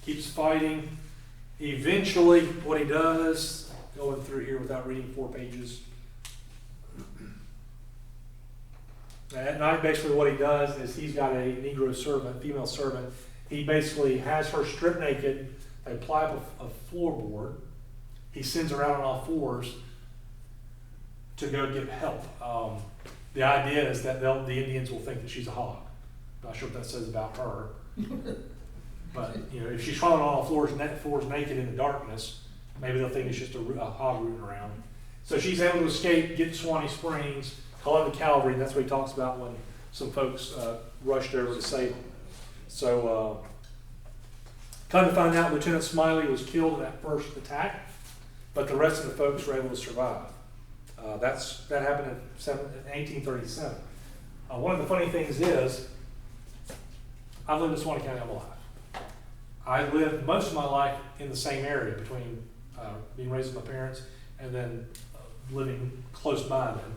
Speaker 1: keeps fighting. Eventually, what he does, going through here without reading 4 pages, at night, basically what he does is he's got a Negro servant, female servant. He basically has her stripped naked. They apply up a floorboard. He sends her out on all fours to go get help. The idea is that the Indians will think that she's a hog. Not sure what that says about her. But if she's crawling on all floors naked in the darkness, maybe they'll think it's just a hog rooting around. So she's able to escape, get to Suwannee Springs, call in the cavalry, and that's what he talks about when some folks rushed over to save him. So, come to find out, Lieutenant Smiley was killed in that first attack, but the rest of the folks were able to survive. That happened in 1837. One of the funny things is, I've lived in Suwannee County all my life. I lived most of my life in the same area between being raised with my parents and then living close by them.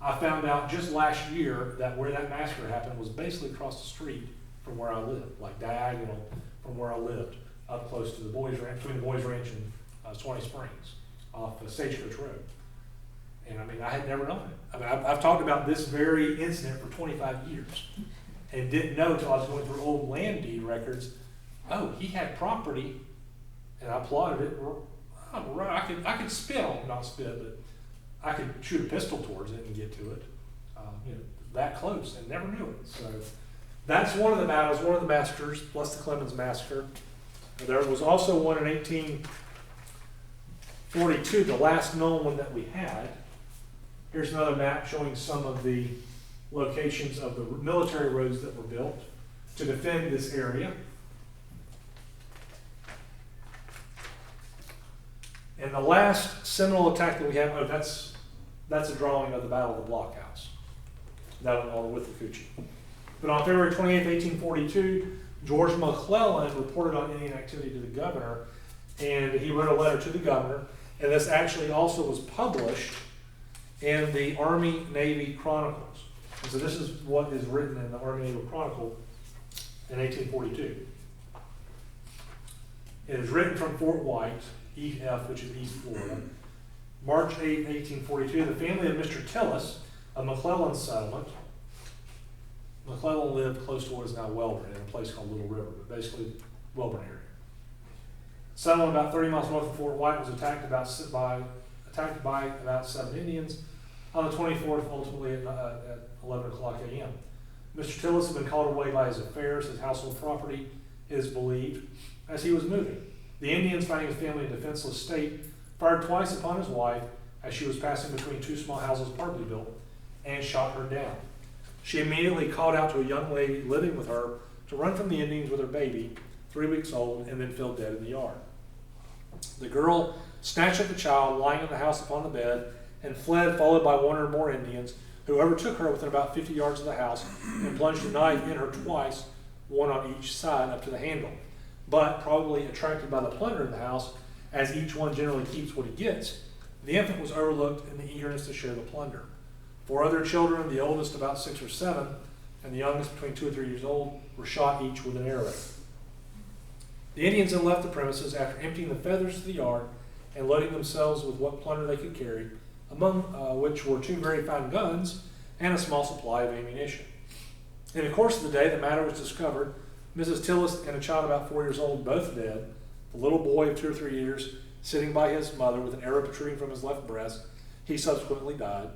Speaker 1: I found out just last year that where that massacre happened was basically across the street from where I lived, like diagonal from where I lived, up close to the Boys Ranch, between the Boys Ranch and Suwannee Springs, off the Stagecoach Road. And I mean, I had never known it. I mean, I've talked about this very incident for 25 years and didn't know until I was going through old land deed records. Oh, he had property, and I plotted it. Oh, right, I could spit on, not spit, but I could shoot a pistol towards it and get to it. That close, and never knew it. So that's one of the battles, one of the massacres, plus the Clemens Massacre. There was also one in 1842, the last known one that we had. Here's another map showing some of the locations of the military roads that were built to defend this area. And the last seminal attack that we have, oh, that's a drawing of the Battle of the Blockhouse. That one on with the Coochie. But on February 28, 1842, George McClellan reported on Indian activity to the governor, and he wrote a letter to the governor, and this actually also was published in the Army Navy Chronicles. And so this is what is written in the Army Navy Chronicle in 1842. It is written from Fort White, EF, which is East Florida. March 8, 1842, the family of Mr. Tillis of McClellan's settlement. McClellan lived close to what is now Welborn, in a place called Little River, but basically Welborn area. Settlement about 30 miles north of Fort White was attacked by about 7 Indians on the 24th, ultimately at 11 o'clock a.m. Mr. Tillis had been called away by his affairs, his household property, it is believed, as he was moving. The Indians, finding his family in a defenseless state, fired twice upon his wife as she was passing between two small houses partly built, and shot her down. She immediately called out to a young lady living with her to run from the Indians with her baby, 3 weeks old, and then fell dead in the yard. The girl snatched up the child lying in the house upon the bed and fled, followed by one or more Indians, who overtook her within about 50 yards of the house and plunged a knife in her twice, one on each side up to the handle. But, probably attracted by the plunder in the house, as each one generally keeps what he gets, the infant was overlooked in the eagerness to share the plunder. 4 other children, the oldest about 6 or 7, and the youngest between 2 or 3 years old, were shot each with an arrow. The Indians then left the premises after emptying the feathers to the yard and loading themselves with what plunder they could carry, among which were 2 very fine guns and a small supply of ammunition. In the course of the day, the matter was discovered. Mrs. Tillis and a child about 4 years old, both dead. The little boy of 2 or 3 years, sitting by his mother with an arrow protruding from his left breast. He subsequently died.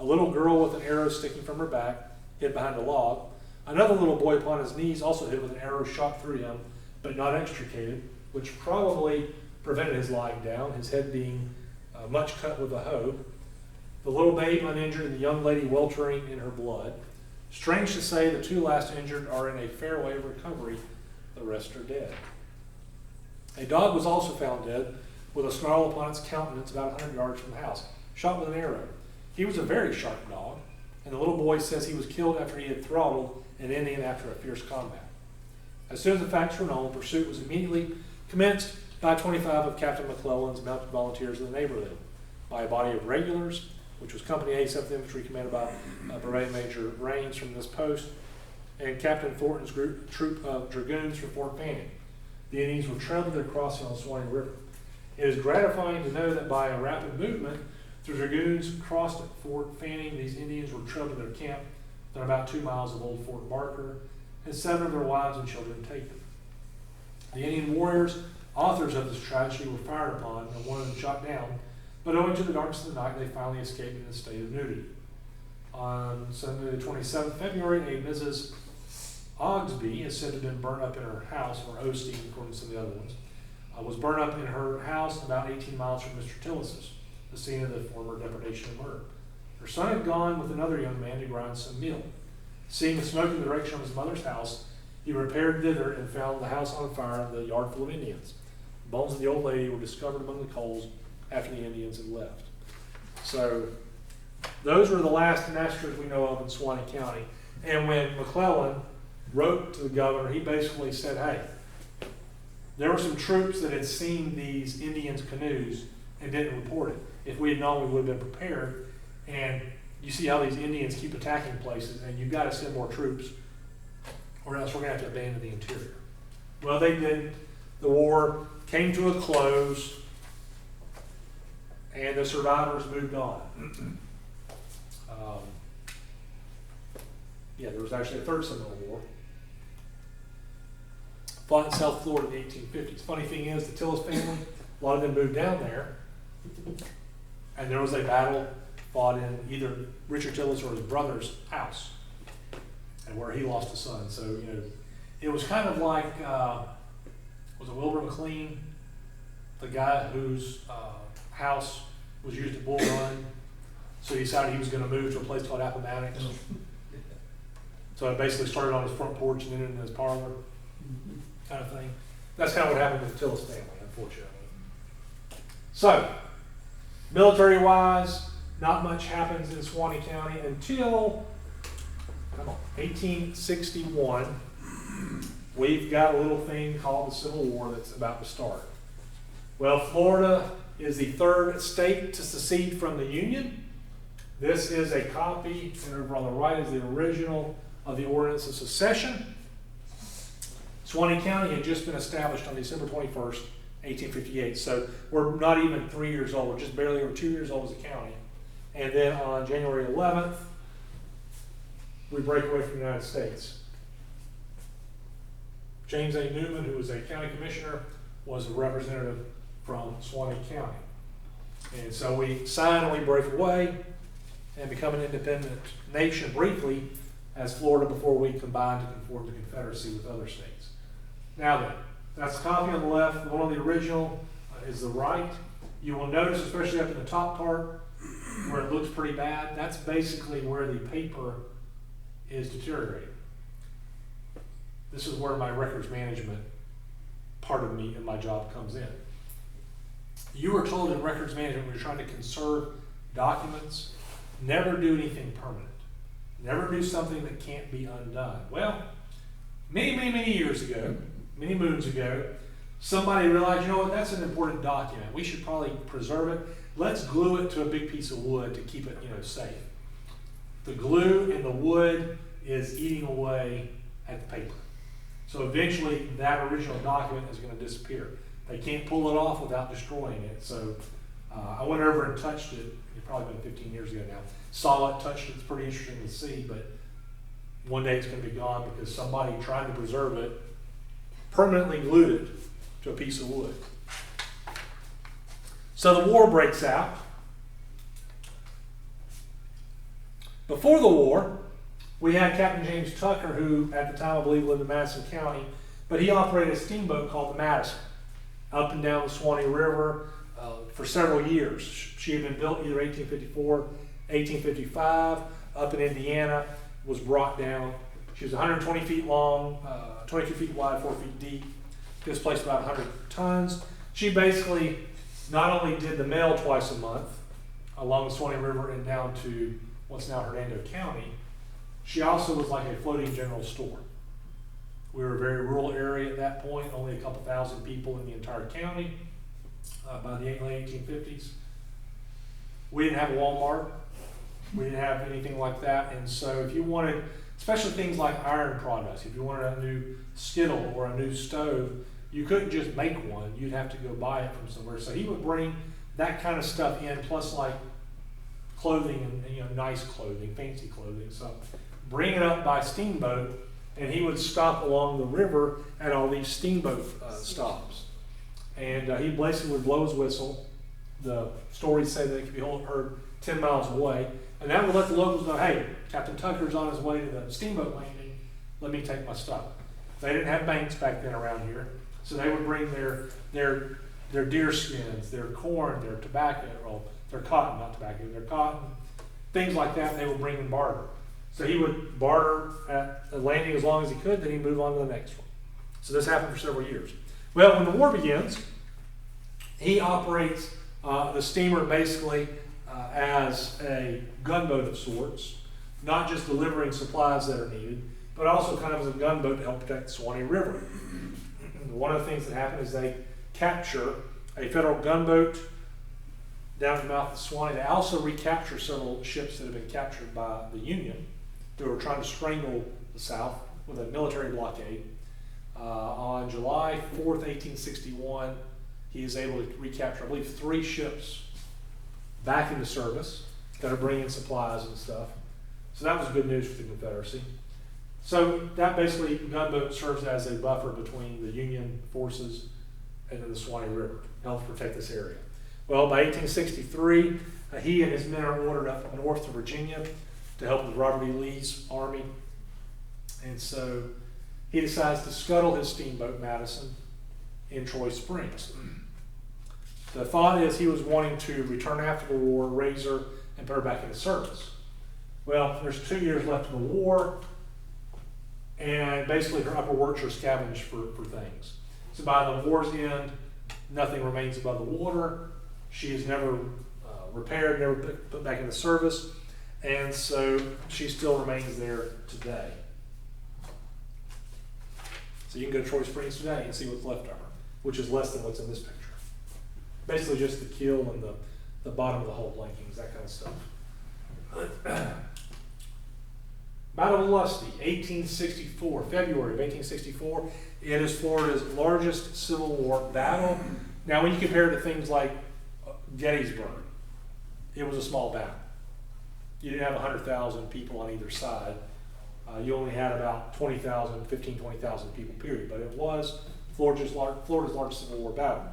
Speaker 1: A little girl with an arrow sticking from her back, hid behind a log. Another little boy upon his knees, also hit with an arrow shot through him, but not extricated, which probably prevented his lying down, his head being much cut with a hoe. The little babe uninjured and the young lady weltering in her blood. Strange to say, the 2 last injured are in a fair way of recovery. The rest are dead. A dog was also found dead, with a snarl upon its countenance about 100 yards from the house, shot with an arrow. He was a very sharp dog, and the little boy says he was killed after he had throttled an Indian after a fierce combat. As soon as the facts were known, pursuit was immediately commenced by 25 of Captain McClellan's mounted volunteers of the neighborhood, by a body of regulars, which was Company A, 7th Infantry, commanded by Brigadier Major Raines from this post, and Captain Thornton's troop of dragoons from Fort Fanning. The Indians were trailed to their crossing on the Suwannee River. It is gratifying to know that by a rapid movement, the dragoons crossed at Fort Fanning. These Indians were trailed to their camp within about 2 miles of old Fort Barker, and 7 of their wives and children taken. The Indian warriors, authors of this tragedy, were fired upon and one of them shot down, but owing to the darkness of the night, they finally escaped in a state of nudity. On Sunday the 27th February, a Mrs. Ogsby is said to have been burnt up in her house, or Osteen, according to some of the other ones, was burned up in her house about 18 miles from Mr. Tillis's, the scene of the former depredation and murder. Her son had gone with another young man to grind some meal. Seeing the smoke in the direction of his mother's house, he repaired thither and found the house on fire and the yard full of Indians. The bones of the old lady were discovered among the coals after the Indians had left. So those were the last massacres we know of in Suwannee County. And when McClellan wrote to the governor, he basically said, hey, there were some troops that had seen these Indians' canoes and didn't report it. If we had known, we would have been prepared. And you see how these Indians keep attacking places, and you've got to send more troops, or else we're going to have to abandon the interior. Well, they didn't. The war came to a close, and the survivors moved on. There was actually a third Seminole War. Fought in South Florida in the 1850s. Funny thing is, the Tillis family, a lot of them moved down there, and there was a battle fought in either Richard Tillis or his brother's house, and where he lost a son. So, it was kind of like, was it Wilbur McLean, the guy whose house was used at Bull Run, so he decided he was going to move to a place called Appomattox. So it basically started on his front porch and then in his parlor, kind of thing. That's kind of what happened with the Tillis family, unfortunately. So, military-wise, not much happens in Suwannee County until 1861. We've got a little thing called the Civil War that's about to start. Well, Florida is the third state to secede from the Union. This is a copy, and over on the right is the original of the Ordinance of Secession. Suwannee County had just been established on December 21st, 1858. So we're not even 3 years old. We're just barely over 2 years old as a county. And then on January 11th, we break away from the United States. James A. Newman, who was a county commissioner, was a representative from Suwannee County. And so we sign and we break away and become an independent nation briefly as Florida before we combine to conform to Confederacy with other states. Now then, that's a copy on the left. The one on the original is the right. You will notice, especially up in the top part, where it looks pretty bad, that's basically where the paper is deteriorating. This is where my records management part of me and my job comes in. You were told in records management when you're trying to conserve documents, never do anything permanent. Never do something that can't be undone. Well, many years ago, many moons ago, somebody realized, you know what, that's an important document. We should probably preserve it. Let's glue it to a big piece of wood to keep it, safe. The glue in the wood is eating away at the paper. So eventually that original document is going to disappear. They can't pull it off without destroying it. So I went over and touched it. It's probably been 15 years ago now. Saw it, touched it. It's pretty interesting to see, but one day it's going to be gone because somebody trying to preserve it permanently glued it to a piece of wood. So the war breaks out. Before the war, we had Captain James Tucker, who at the time I believe lived in Madison County, but he operated a steamboat called the Madison up and down the Suwannee River for several years. She had been built either 1854, 1855, up in Indiana, was brought down. She was 120 feet long, 22 feet wide, 4 feet deep, displaced about 100 tons. She basically not only did the mail twice a month along the Suwannee River and down to what's now Hernando County, she also was like a floating general store. We were a very rural area at that point, only a couple thousand people in the entire county by the late 1850s. We didn't have a Walmart. We didn't have anything like that. And so if you wanted, especially things like iron products, if you wanted a new skittle or a new stove, you couldn't just make one. You'd have to go buy it from somewhere. So he would bring that kind of stuff in, plus like clothing and nice clothing, fancy clothing. So bring it up by steamboat, and he would stop along the river at all these steamboat stops. And he basically would blow his whistle. The stories say that it could be heard 10 miles away. And that would let the locals know, hey, Captain Tucker's on his way to the steamboat landing. Let me take my stuff. They didn't have banks back then around here. So they would bring their deer skins, their corn, their tobacco, well, their cotton, not tobacco, their cotton, things like that, they would bring and barter. So he would barter at the landing as long as he could, then he'd move on to the next one. So this happened for several years. Well, when the war begins, he operates the steamer basically as a gunboat of sorts, not just delivering supplies that are needed, but also kind of as a gunboat to help protect the Suwannee River. One of the things that happened is they capture a federal gunboat down the mouth of the Suwannee. They also recapture several ships that have been captured by the Union who were trying to strangle the South with a military blockade. On July 4th, 1861, he is able to recapture, I believe, 3 ships back into service that are bringing supplies and stuff. So that was good news for the Confederacy. So that basically, gunboat serves as a buffer between the Union forces and then the Suwannee River, helps protect this area. Well, by 1863, he and his men are ordered up north to Virginia to help with Robert E. Lee's army. And so he decides to scuttle his steamboat Madison in Troy Springs. The thought is he was wanting to return after the war, raise her, and put her back into service. Well, there's 2 years left of the war. and basically her upper works are scavenged for things. So by the war's end, nothing remains above the water. She is never repaired, never put back into service, and so she still remains there today. So you can go to Troy Springs today and see what's left of her, which is less than what's in this picture. Basically just the keel and the bottom of the hull plankings, that kind of stuff. Battle of Lusty, 1864, February of 1864. It is Florida's largest Civil War battle. Now, when you compare it to things like Gettysburg, it was a small battle. You didn't have 100,000 people on either side. You only had about 20,000 people, period. But it was Florida's largest Civil War battle.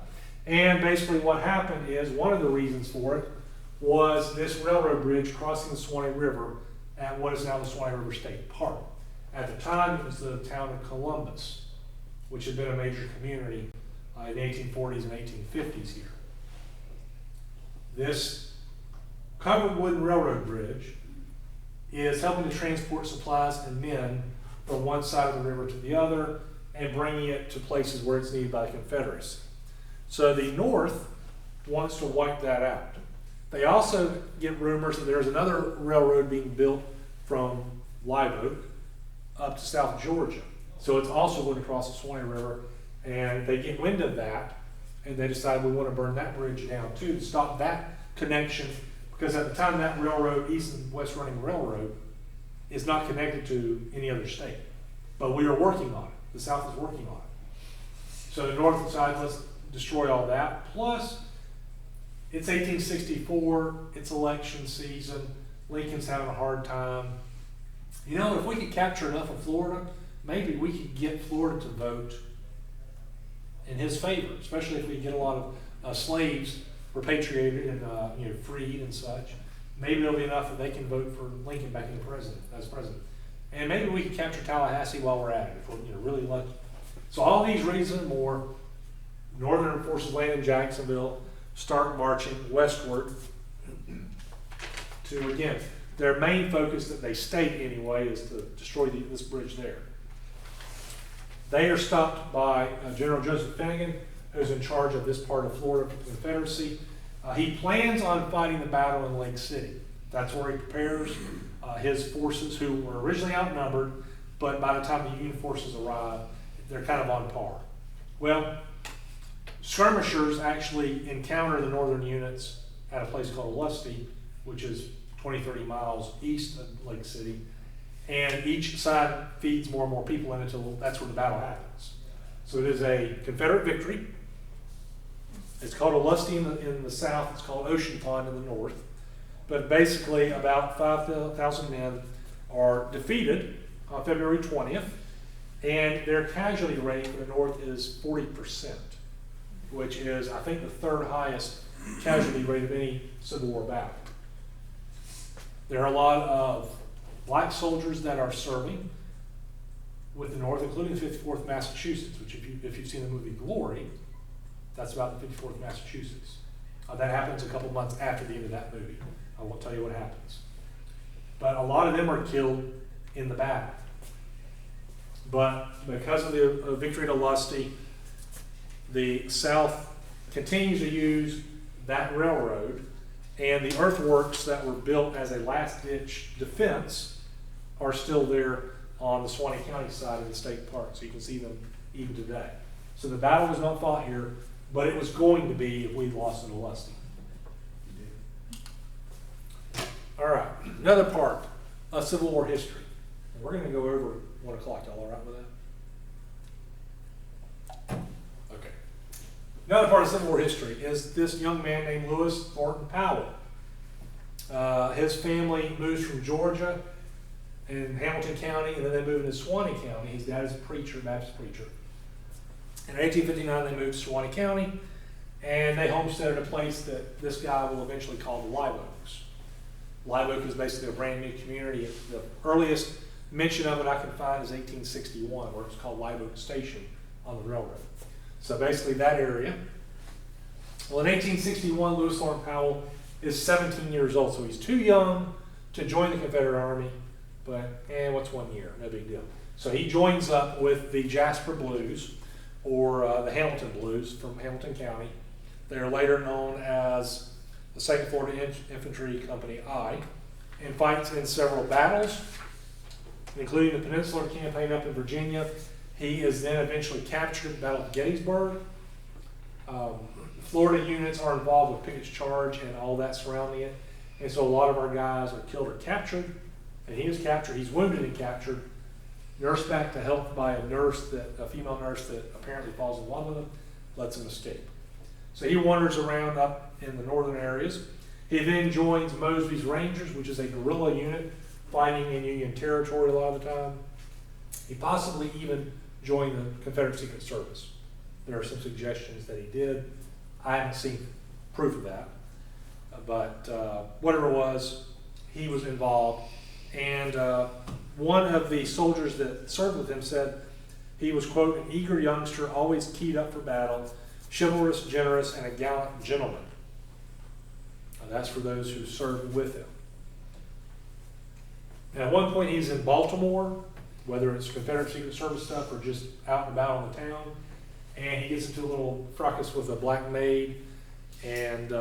Speaker 1: And basically what happened is, one of the reasons for it was this railroad bridge crossing the Suwannee River at what is now the Suwannee River State Park. At the time, it was the town of Columbus, which had been a major community in the 1840s and 1850s here. This covered wooden railroad bridge is helping to transport supplies and men from one side of the river to the other and bringing it to places where it's needed by the Confederacy. So the North wants to wipe that out. They also get rumors that there's another railroad being built from Live Oak up to South Georgia. So it's also going to cross the Suwannee River, and they get wind of that, and they decide we want to burn that bridge down too to stop that connection, because at the time that railroad, East and West Running Railroad, is not connected to any other state. But we are working on it. The South is working on it. So the North decides, let's destroy all that. Plus, it's 1864, it's election season, Lincoln's having a hard time. You know, if we could capture enough of Florida, maybe we could get Florida to vote in his favor, especially if we get a lot of slaves repatriated and freed and such. Maybe it'll be enough that they can vote for Lincoln back as president. And maybe we can capture Tallahassee while we're at it, if we're really lucky. So all these reasons and more, Northern forces land in Jacksonville, start marching westward to, again, their main focus that they state anyway is to destroy this bridge there. They are stopped by General Joseph Finnegan, who's in charge of this part of Florida for the Confederacy. He plans on fighting the battle in Lake City. That's where he prepares his forces, who were originally outnumbered, but by the time the Union forces arrive, they're kind of on par. Well, skirmishers actually encounter the Northern units at a place called Lusty, which is 20-30 miles east of Lake City, and each side feeds more and more people in until that's where the battle happens. So it is a Confederate victory. It's called a Lusty in the south, it's called Ocean Pond in the north, but basically about 5,000 men are defeated on February 20th, and their casualty rate for the North is 40%, which is, I think, the third highest casualty rate of any Civil War battle. There are a lot of black soldiers that are serving with the North, including the 54th Massachusetts, which if you've seen the movie Glory, that's about the 54th Massachusetts. That happens a couple months after the end of that movie. I won't tell you what happens. But a lot of them are killed in the battle. But because of the victory at Lusty, the South continues to use that railroad, and the earthworks that were built as a last-ditch defense are still there on the Suwannee County side of the state park, so you can see them even today. So the battle was not fought here, but it was going to be if we lost in Lusty. All right, another part of Civil War history. And we're going to go over 1 o'clock. Y'all all right with that? Okay. Another part of Civil War history is this young man named Lewis Thornton Powell. His family moves from Georgia in Hamilton County, and then they move into Suwannee County. His dad is a preacher, Baptist preacher. In 1859, they moved to Suwannee County, and they homesteaded a place that this guy will eventually call the Live Oaks. Live Oak is basically a brand new community. The earliest mention of it I can find is 1861, where it was called Live Oak Station on the railroad. So basically that area. Well, in 1861, Lewis Thornton Powell is 17 years old, so he's too young to join the Confederate Army, but what's 1 year? No big deal. So he joins up with the Jasper Blues, or the Hamilton Blues from Hamilton County. They are later known as the 2nd Florida Infantry Company I, and fights in several battles, including the Peninsular Campaign up in Virginia. He is then eventually captured at the Battle of Gettysburg. Florida units are involved with Pickett's Charge and all that surrounding it. And so a lot of our guys are killed or captured. And he is captured. He's wounded and captured. Nursed back to health by a female nurse that apparently falls in love with him, lets him escape. So he wanders around up in the northern areas. He then joins Mosby's Rangers, which is a guerrilla unit fighting in Union territory a lot of the time. He possibly even joined the Confederate Secret Service. There are some suggestions that he did. I haven't seen proof of that. But whatever it was, he was involved. And one of the soldiers that served with him said he was, quote, an eager youngster, always keyed up for battle, chivalrous, generous, and a gallant gentleman. Now, that's for those who served with him. And at one point he's in Baltimore, whether it's Confederate Secret Service stuff or just out and about on the town, and he gets into a little fracas with a black maid, and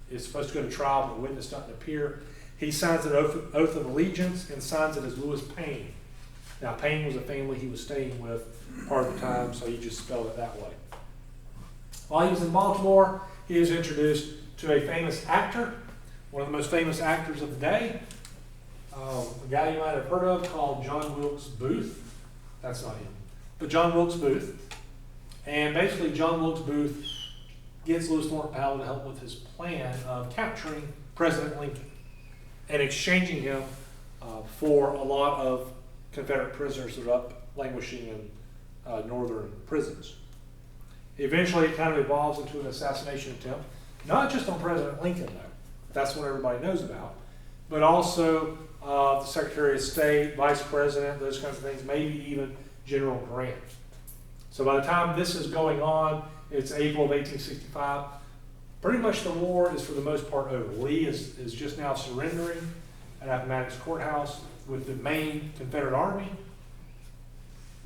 Speaker 1: is supposed to go to trial, but the witness doesn't appear. He signs an oath of allegiance and signs it as Louis Payne. Now, Payne was a family he was staying with part of the time, so he just spelled it that way. While he was in Baltimore, he is introduced to a famous actor, one of the most famous actors of the day, a guy you might have heard of called John Wilkes Booth. That's not him, but John Wilkes Booth. And basically, John Wilkes Booth gets Lewis Thornton Powell to help with his plan of capturing President Lincoln and exchanging him for a lot of Confederate prisoners that are up languishing in northern prisons. Eventually, it kind of evolves into an assassination attempt, not just on President Lincoln, though. That's what everybody knows about, but also the Secretary of State, Vice President, those kinds of things, maybe even General Grant. So by the time this is going on, it's April of 1865. Pretty much the war is for the most part over. Lee is just now surrendering at Appomattox Courthouse with the main Confederate Army.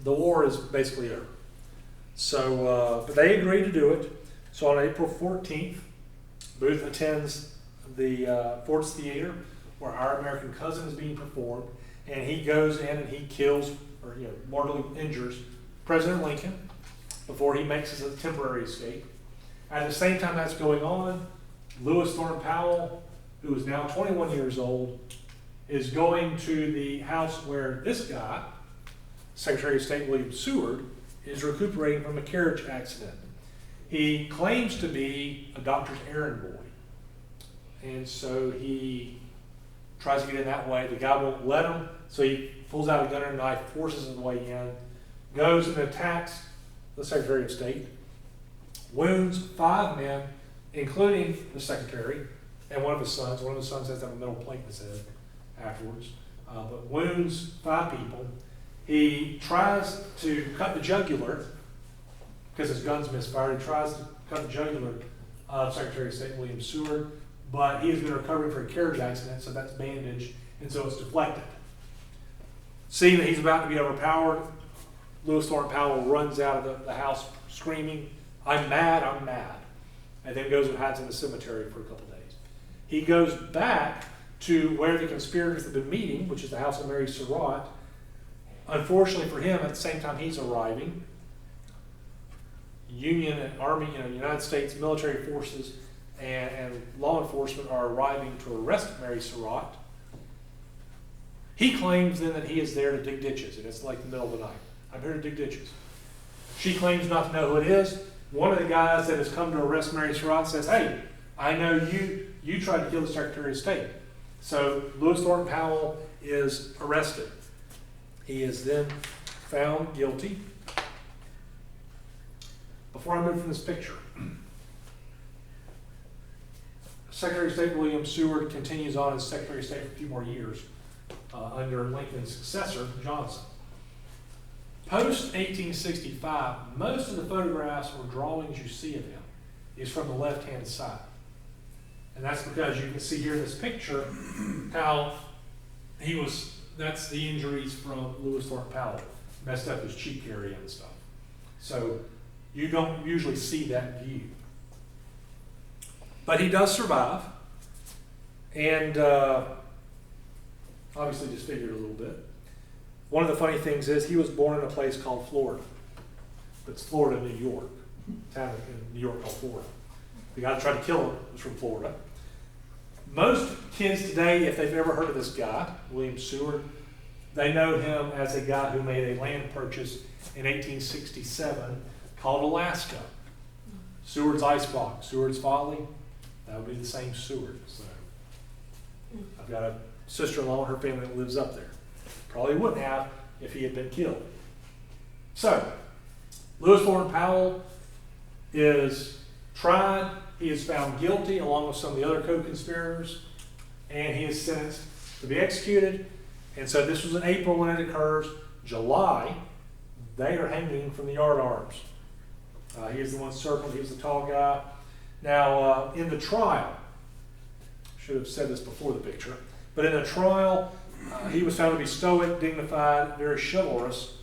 Speaker 1: The war is basically over. So, but they agree to do it. So on April 14th, Booth attends the Ford's Theater where Our American Cousin is being performed, and he goes in and he kills, or mortally injures President Lincoln before he makes his temporary escape. At the same time that's going on, Lewis Thornton Powell, who is now 21 years old, is going to the house where this guy, Secretary of State William Seward, is recuperating from a carriage accident. He claims to be a doctor's errand boy. And so he tries to get in that way. The guy won't let him, so he pulls out a gun and knife, forces his way in, goes and attacks the Secretary of State, wounds 5 men, including the Secretary and one of his sons. One of his sons has to have a metal plate in his head afterwards, but wounds 5 people. He tries to cut the jugular, because his gun's misfired. He tries to cut the jugular of Secretary of State William Seward, but he has been recovering from a carriage accident, so that's bandaged, and so it's deflected. Seeing that he's about to be overpowered, Lewis Thornton Powell runs out of the house screaming, I'm mad, I'm mad, and then goes and hides in the cemetery for a couple days. He goes back to where the conspirators have been meeting, which is the house of Mary Surratt. Unfortunately for him, at the same time he's arriving, Union and Army, United States military forces and law enforcement are arriving to arrest Mary Surratt. He claims then that he is there to dig ditches, and it's like the middle of the night. I'm here to dig ditches. She claims not to know who it is. One of the guys that has come to arrest Mary Surratt says, hey, I know you tried to kill the Secretary of State. So Lewis Thornton Powell is arrested. He is then found guilty. Before I move from this picture, Secretary of State William Seward continues on as Secretary of State for a few more years under Lincoln's successor, Johnson. Post-1865, most of the photographs or drawings you see of him is from the left-hand side. And that's because you can see here in this picture how he was that's the injuries from Lewis Thornton Powell. Messed up his cheek area and stuff. So you don't usually see that view. But he does survive, and obviously disfigured a little bit. One of the funny things is he was born in a place called Florida. It's Florida, New York. A town in New York called Florida. The guy that tried to kill him was from Florida. Most kids today, if they've ever heard of this guy, William Seward, they know him as a guy who made a land purchase in 1867 called Alaska. Seward's Icebox, Seward's Folly, that would be the same Seward. So I've got a sister-in-law and her family that lives up there. Probably wouldn't have if he had been killed. So, Lewis Thornton Powell is tried. He is found guilty along with some of the other co-conspirators, and he is sentenced to be executed. And so this was in April when it occurs. July, they are hanging from the yard arms. He is the one circled. He was the tall guy. Now, in the trial, should have said this before the picture, but in the trial, he was found to be stoic, dignified, very chivalrous,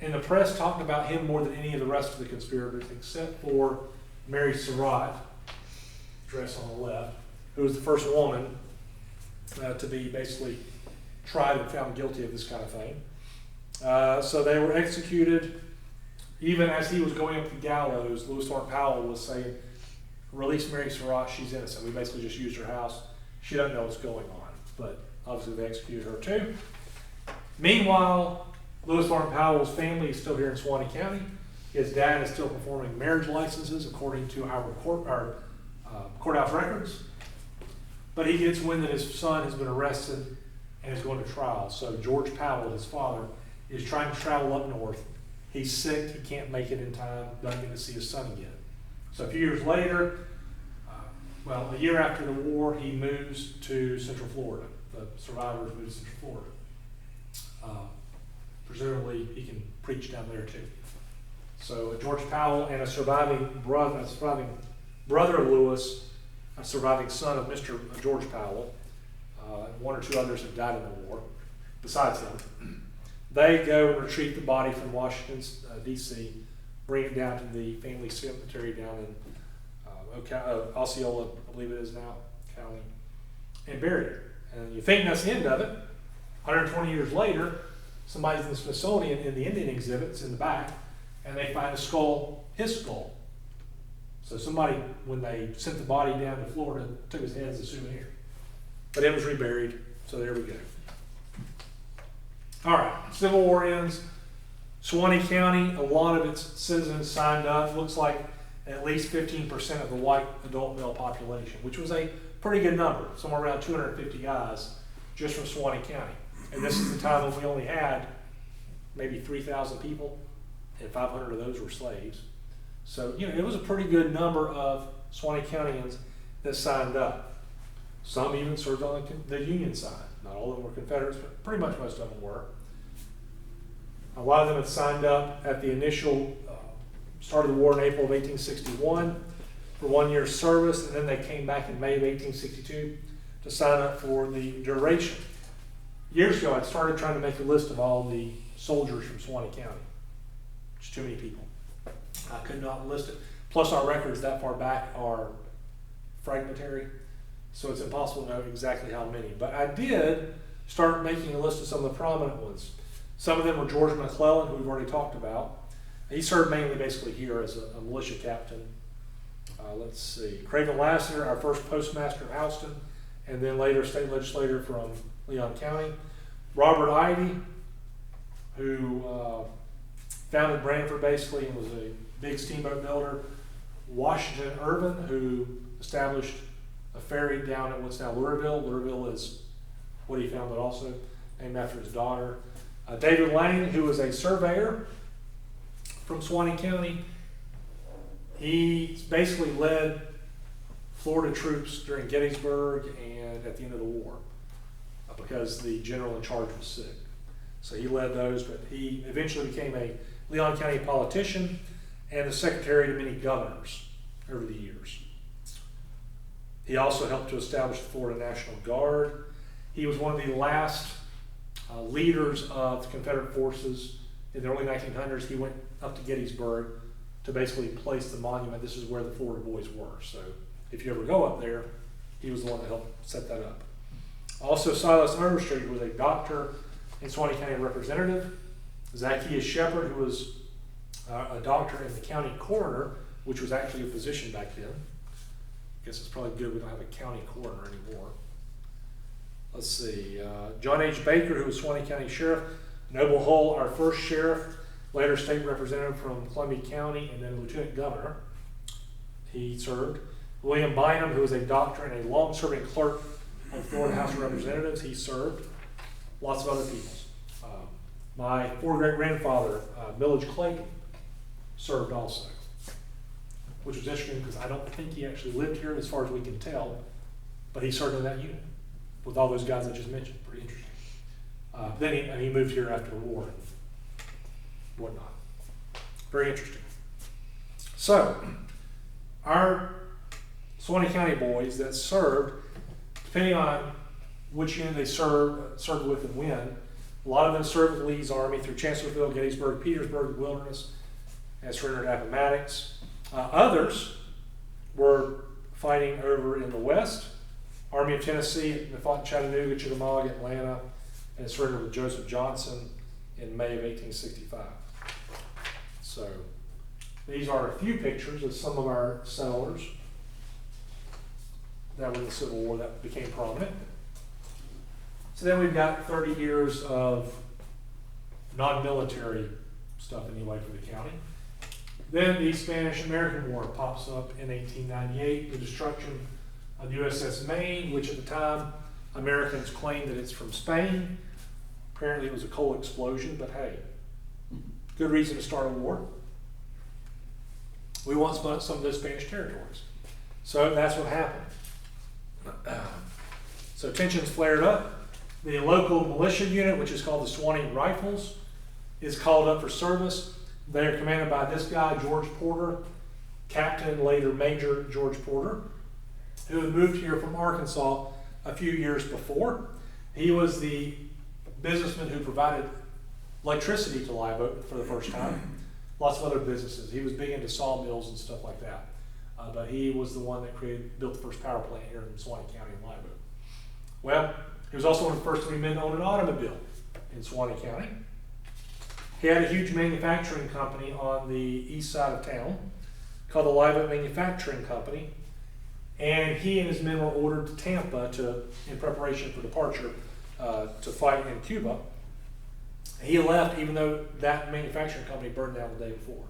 Speaker 1: and the press talked about him more than any of the rest of the conspirators, except for Mary Surratt, dressed on the left, who was the first woman to be basically tried and found guilty of this kind of thing. So they were executed. Even as he was going up the gallows, Lewis Thornton Powell was saying, "Release Mary Surratt, she's innocent. We basically just used her house. She doesn't know what's going on." But obviously they executed her too. Meanwhile, Lewis Thornton Powell's family is still here in Suwannee County. His dad is still performing marriage licenses according to our courthouse records. But he gets wind that his son has been arrested and is going to trial. So George Powell, his father, is trying to travel up north. He's sick, he can't make it in time, doesn't get to see his son again. So a few years later, a year after the war, he moves to Central Florida. The survivors moved to Central Florida. Presumably, he can preach down there too. So George Powell and a surviving brother of Lewis, a surviving son of Mr. George Powell, one or two others have died in the war, besides him. They go and retrieve the body from Washington, D.C., bring it down to the family cemetery down in Osceola, I believe it is now, county, and bury it. And you think that's the end of it. 120 years later, somebody's in the Smithsonian in the Indian exhibits in the back, and they find a skull, his skull. So somebody, when they sent the body down to Florida, took his head as a souvenir. But it was reburied, so there we go. All right, Civil War ends. Suwannee County, a lot of its citizens signed up. Looks like at least 15% of the white adult male population, which was a pretty good number, somewhere around 250 guys just from Suwannee County. And this is the time when we only had maybe 3,000 people, and 500 of those were slaves. So, it was a pretty good number of Suwannee Countyans that signed up. Some even served on the Union side. Not all of them were Confederates, but pretty much most of them were. A lot of them had signed up at the initial start of the war in April of 1861 for 1 year's service, and then they came back in May of 1862 to sign up for the duration. Years ago, I started trying to make a list of all the soldiers from Suwannee County. It's too many people. I could not list it. Plus, our records that far back are fragmentary, so it's impossible to know exactly how many. But I did start making a list of some of the prominent ones. Some of them were George McClellan, who we've already talked about. He served mainly basically here as a militia captain. Let's see. Craven Lassiter, our first postmaster of Houston, and then later state legislator from Leon County. Robert Ivy, who founded Branford basically and was a big steamboat builder. Washington Irvin, who established a ferry down at what's now Louisville. Louisville is what he founded also, named after his daughter. David Lane, who was a surveyor from Suwannee County. He basically led Florida troops during Gettysburg and at the end of the war because the general in charge was sick. So he led those, but he eventually became a Leon County politician and the secretary to many governors over the years. He also helped to establish the Florida National Guard. He was one of the last leaders of the Confederate forces in the early 1900s. He went up to Gettysburg to basically place the monument. This is where the Florida boys were. So if you ever go up there, he was the one that helped set that up. Also, Silas Overstreet was a doctor and Suwannee County representative. Zacchaeus Shepard, who was a doctor and the county coroner, which was actually a position back then. I guess it's probably good we don't have a county coroner anymore. Let's see, John H. Baker, who was Suwannee County Sheriff. Noble Hull, our first sheriff, later state representative from Columbia County, and then lieutenant governor. He served. William Bynum, who was a doctor and a long-serving clerk of the Florida House of Representatives, he served. Lots of other people. My great-grandfather, Millage Clayton, served also, which was interesting because I don't think he actually lived here as far as we can tell, but he served in that unit with all those guys I just mentioned. Pretty interesting. Then he moved here after the war and whatnot. Very interesting. So, our Suwannee County boys that served, depending on which unit they served with and when, a lot of them served with Lee's Army through Chancellorsville, Gettysburg, Petersburg, Wilderness, and surrendered at Appomattox. Others were fighting over in the West. Army of Tennessee, they fought in Chattanooga, Chickamauga, Atlanta, and surrendered with Joseph Johnson in May of 1865. So these are a few pictures of some of our settlers that were in the Civil War that became prominent. So then we've got 30 years of non-military stuff anyway for the county. Then the Spanish-American War pops up in 1898, the destruction of USS Maine, which at the time Americans claimed that it's from Spain. Apparently it was a coal explosion, but hey, good reason to start a war. We want some of those Spanish territories. So that's what happened. So tensions flared up. The local militia unit, which is called the Suwannee Rifles, is called up for service. They are commanded by this guy, George Porter, Captain, later Major George Porter, who had moved here from Arkansas a few years before. He was the businessman who provided electricity to Live Oak for the first time. Lots of other businesses. He was big into sawmills and stuff like that. But he was the one that built the first power plant here in Suwannee County in Live Oak. Well, he was also one of the first 3 men to own an automobile in Suwannee County. He had a huge manufacturing company on the east side of town called the Live Oak Manufacturing Company. And he and his men were ordered to Tampa in preparation for departure to fight in Cuba. He left even though that manufacturing company burned down the day before.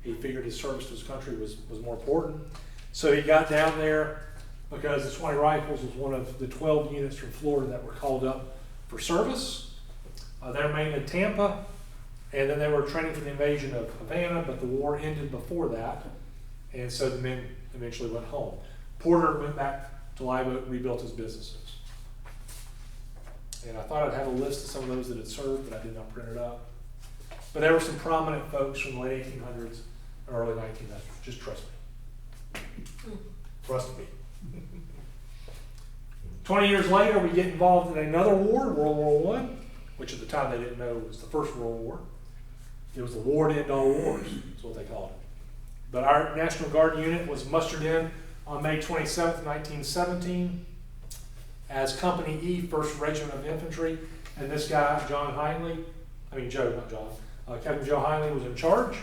Speaker 1: He figured his service to his country was more important. So he got down there because the Suwannee Rifles was one of the 12 units from Florida that were called up for service. They remained in Tampa, and then they were training for the invasion of Havana, but the war ended before that, and so the men eventually went home. Porter went back to Live Oak and rebuilt his businesses. And I thought I'd have a list of some of those that had served, but I did not print it up. But there were some prominent folks from the late 1800s, early 1900s. Just trust me. Trust me. 20 years later, we get involved in another war, World War I, which at the time they didn't know was the First World War. It was the war to end all wars, is what they called it. But our National Guard unit was mustered in on May 27th, 1917, as Company E, 1st Regiment of Infantry, and this guy, Captain Joe Hinley was in charge.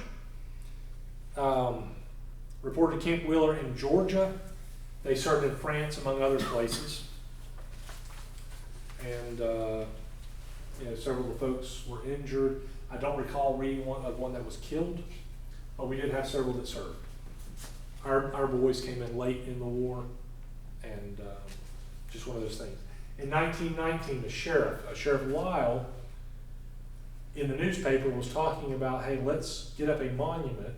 Speaker 1: Reported to Camp Wheeler in Georgia. They served in France, among other places. And several of the folks were injured. I don't recall reading one that was killed, but we did have several that served. Our boys came in late in the war, and just one of those things. In 1919, the Sheriff Lyle, in the newspaper was talking about, hey, let's get up a monument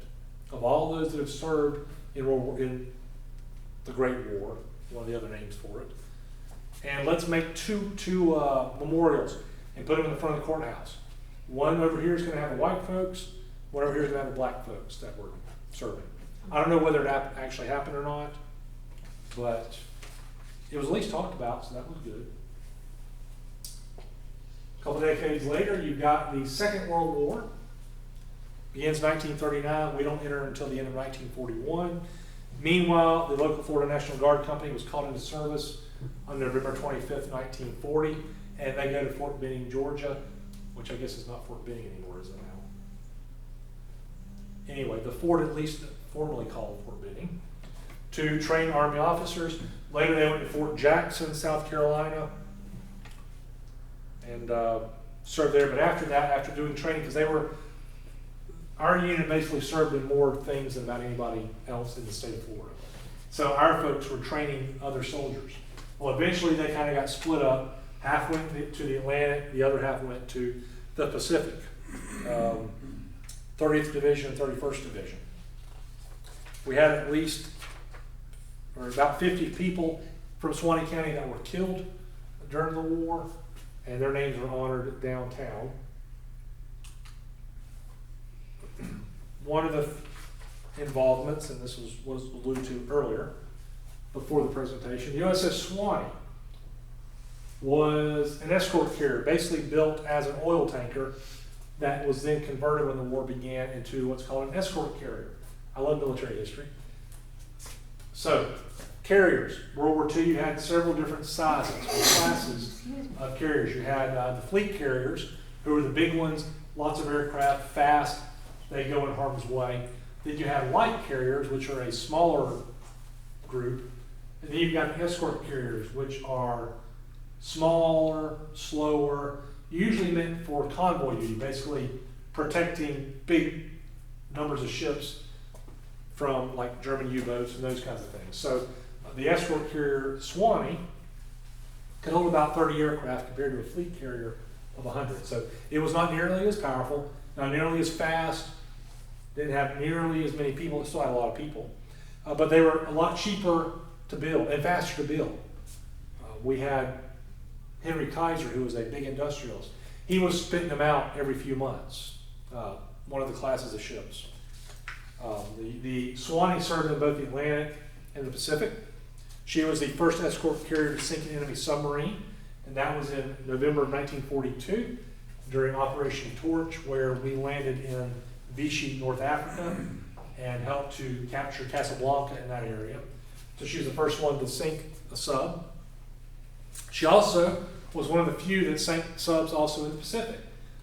Speaker 1: of all those that have served in the Great War, one of the other names for it, and let's make two memorials and put them in the front of the courthouse. One over here is going to have the white folks, one over here is going to have the black folks that were serving. I don't know whether it actually happened or not, but it was at least talked about, so that was good. A couple decades later, you've got the Second World War. Begins 1939. We don't enter until the end of 1941. Meanwhile, the local Florida National Guard Company was called into service on November 25th, 1940, and they go to Fort Benning, Georgia, which I guess is not Fort Benning anymore, is it now? Anyway, the fort, at least formerly called Fort Benning, to train Army officers. Later they went to Fort Jackson, South Carolina, and served there. But after that, after doing training, because our unit basically served in more things than about anybody else in the state of Florida. So our folks were training other soldiers. Well, eventually they kind of got split up. Half went to the Atlantic, the other half went to the Pacific. 30th Division and 31st Division. We had at least, or about 50 people from Suwannee County that were killed during the war, and their names are honored downtown. One of the involvements, and this was alluded to earlier before the presentation, the USS Suwannee was an escort carrier, basically built as an oil tanker that was then converted when the war began into what's called an escort carrier. I love military history. So, carriers. World War II, you had several different sizes or classes of carriers. You had the fleet carriers, who were the big ones, lots of aircraft, fast, they go in harm's way. Then you have light carriers, which are a smaller group. And then you've got the escort carriers, which are smaller, slower, usually meant for convoy duty, basically protecting big numbers of ships from like German U-boats and those kinds of things. So the escort carrier Suwannee could hold about 30 aircraft compared to a fleet carrier of 100. So it was not nearly as powerful, not nearly as fast, didn't have nearly as many people. It still had a lot of people, but they were a lot cheaper to build and faster to build. We had Henry Kaiser, who was a big industrialist. He was spitting them out every few months, one of the classes of ships. The Suwannee served in both the Atlantic and the Pacific. She was the first escort carrier to sink an enemy submarine, and that was in November of 1942 during Operation Torch, where we landed in Vichy, North Africa, and helped to capture Casablanca in that area. So she was the first one to sink a sub. She also was one of the few that sank subs also in the Pacific.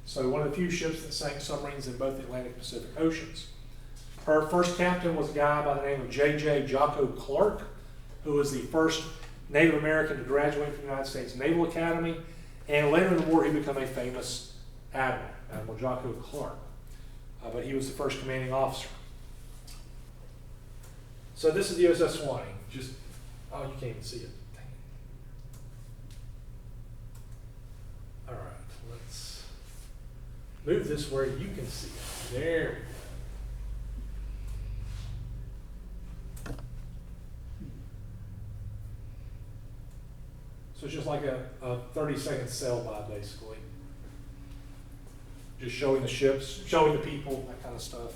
Speaker 1: So one of the few ships that sank submarines in both the Atlantic and Pacific Oceans. Her first captain was a guy by the name of J.J. Jocko Clark, who was the first Native American to graduate from the United States Naval Academy. And later in the war, he became a famous admiral, Admiral Jocko Clark. But he was the first commanding officer. So this is the USS Suwannee. Just, oh, you can't even see it. Dang it. All right, let's move this where you can see it. There we go. So it's just like a 30-second sail by, basically. Just showing the ships, showing the people, that kind of stuff.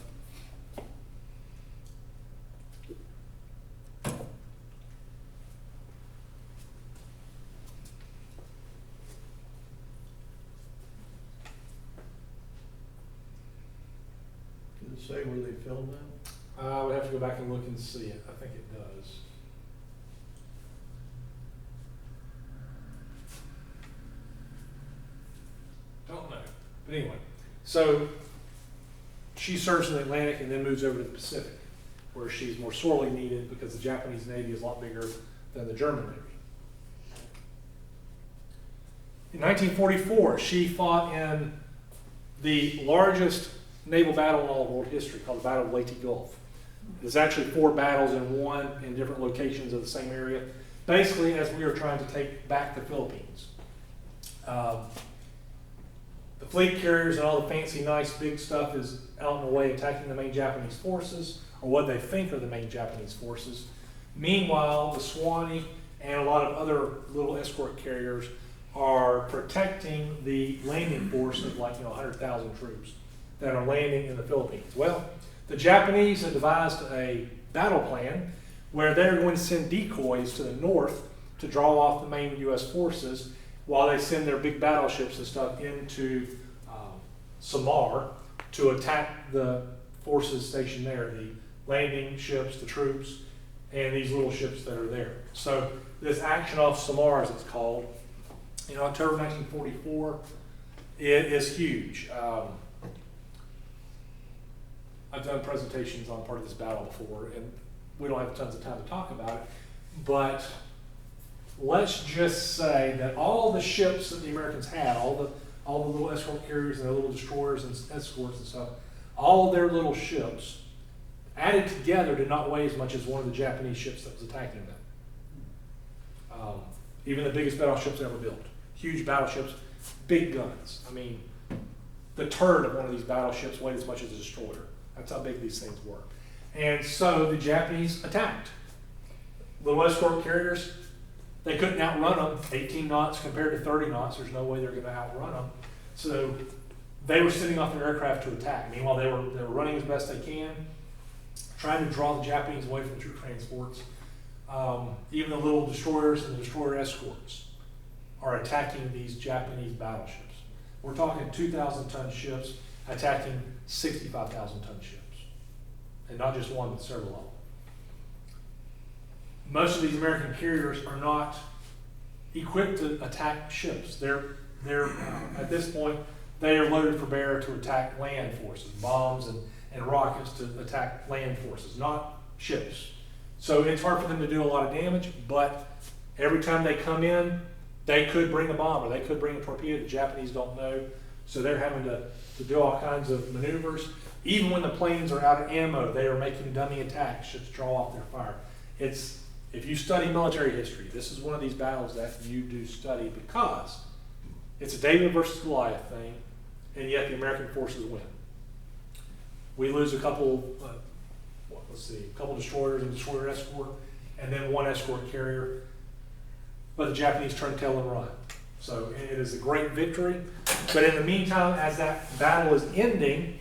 Speaker 2: Does it say where they filmed that?
Speaker 1: I would have to go back and look and see it. I think it does. Don't know. But anyway, so she serves in the Atlantic and then moves over to the Pacific, where she's more sorely needed because the Japanese Navy is a lot bigger than the German Navy. In 1944, she fought in the largest naval battle in all of world history, called the Battle of Leyte Gulf. There's actually 4 battles in one in different locations of the same area, basically as we are trying to take back the Philippines. The fleet carriers and all the fancy, nice, big stuff is out in the way attacking the main Japanese forces, or what they think are the main Japanese forces. Meanwhile, the Suwannee and a lot of other little escort carriers are protecting the landing force of 100,000 troops that are landing in the Philippines. Well, the Japanese have devised a battle plan where they're going to send decoys to the north to draw off the main U.S. forces, while they send their big battleships and stuff into Samar to attack the forces stationed there, the landing ships, the troops, and these little ships that are there. So this action off Samar, as it's called, in October 1944, it is huge. I've done presentations on part of this battle before, and we don't have tons of time to talk about it, but let's just say that all the ships that the Americans had, all the little escort carriers and their little destroyers and escorts and stuff, all their little ships added together did not weigh as much as one of the Japanese ships that was attacking them. Even the biggest battleships ever built. Huge battleships, big guns. I mean, the turret of one of these battleships weighed as much as a destroyer. That's how big these things were. And so the Japanese attacked. Little escort carriers, they couldn't outrun them. 18 knots compared to 30 knots, there's no way they're going to outrun them. So they were sitting off their aircraft to attack. Meanwhile, they were running as best they can, trying to draw the Japanese away from the troop transports. Even the little destroyers and the destroyer escorts are attacking these Japanese battleships. We're talking 2,000-ton ships attacking 65,000-ton ships. And not just one, but several of them. Most of these American carriers are not equipped to attack ships. They're at this point, they are loaded for bear to attack land forces, bombs and rockets to attack land forces, not ships. So it's hard for them to do a lot of damage, but every time they come in, they could bring a bomb or they could bring a torpedo. The Japanese don't know, so they're having to do all kinds of maneuvers. Even when the planes are out of ammo, they are making dummy attacks just to draw off their fire. If you study military history, this is one of these battles that you do study because it's a David versus Goliath thing, and yet the American forces win. We lose a couple, a couple destroyers and destroyer escort, and then one escort carrier, but the Japanese turn tail and run. So it is a great victory. But in the meantime, as that battle is ending,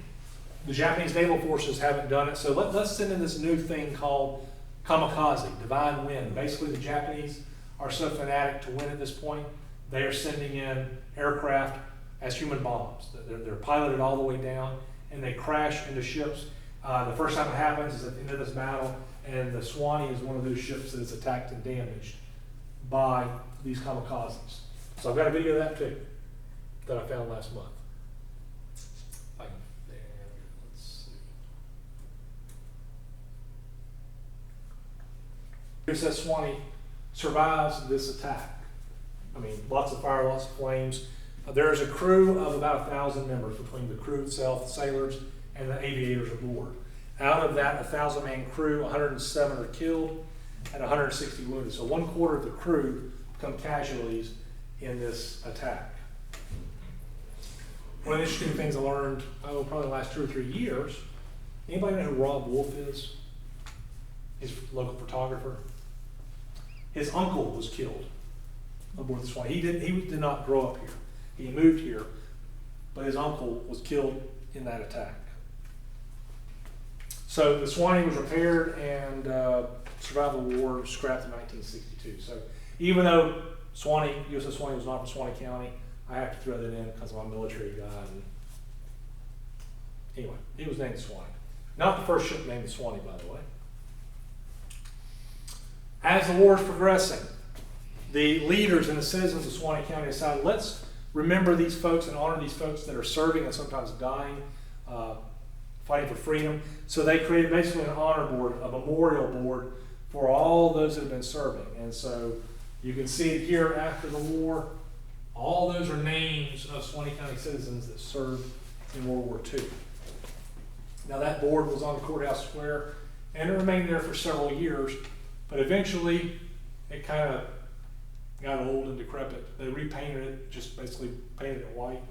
Speaker 1: the Japanese naval forces haven't done it. So let's send in this new thing called kamikaze, divine wind. Basically, the Japanese are so fanatic to win at this point, they are sending in aircraft as human bombs. They're piloted all the way down, and they crash into ships. The first time it happens is at the end of this battle, and the Suwannee is one of those ships that is attacked and damaged by these kamikazes. So I've got a video of that too, that I found last month. Let's see. USS Suwannee survives this attack. I mean, lots of fire, lots of flames. There is a crew of about 1,000 members between the crew itself, the sailors, and the aviators aboard. Out of that 1,000-man crew, 107 are killed and 160 wounded. So 1/4 of the crew become casualties in this attack. One of the interesting things I learned, probably the last 2 or 3 years, anybody know who Rob Wolf is? He's a local photographer. His uncle was killed aboard the Suwannee. He did not grow up here. He moved here, but his uncle was killed in that attack. So the Suwannee was repaired and survived the war, scrapped in 1962. So even though USS Suwannee was not from Suwannee County, I have to throw that in because I'm a military guy. And anyway, he was named Suwannee. Not the first ship named the Suwannee, by the way. As the war is progressing, the leaders and the citizens of Suwannee County decided, let's remember these folks and honor these folks that are serving and sometimes dying, fighting for freedom. So they created basically an honor board, a memorial board for all those that have been serving. And so you can see it here after the war. All those are names of Suwannee County citizens that served in World War II. Now that board was on the courthouse square and it remained there for several years, but eventually it kind of got old and decrepit. They repainted it, just basically painted it white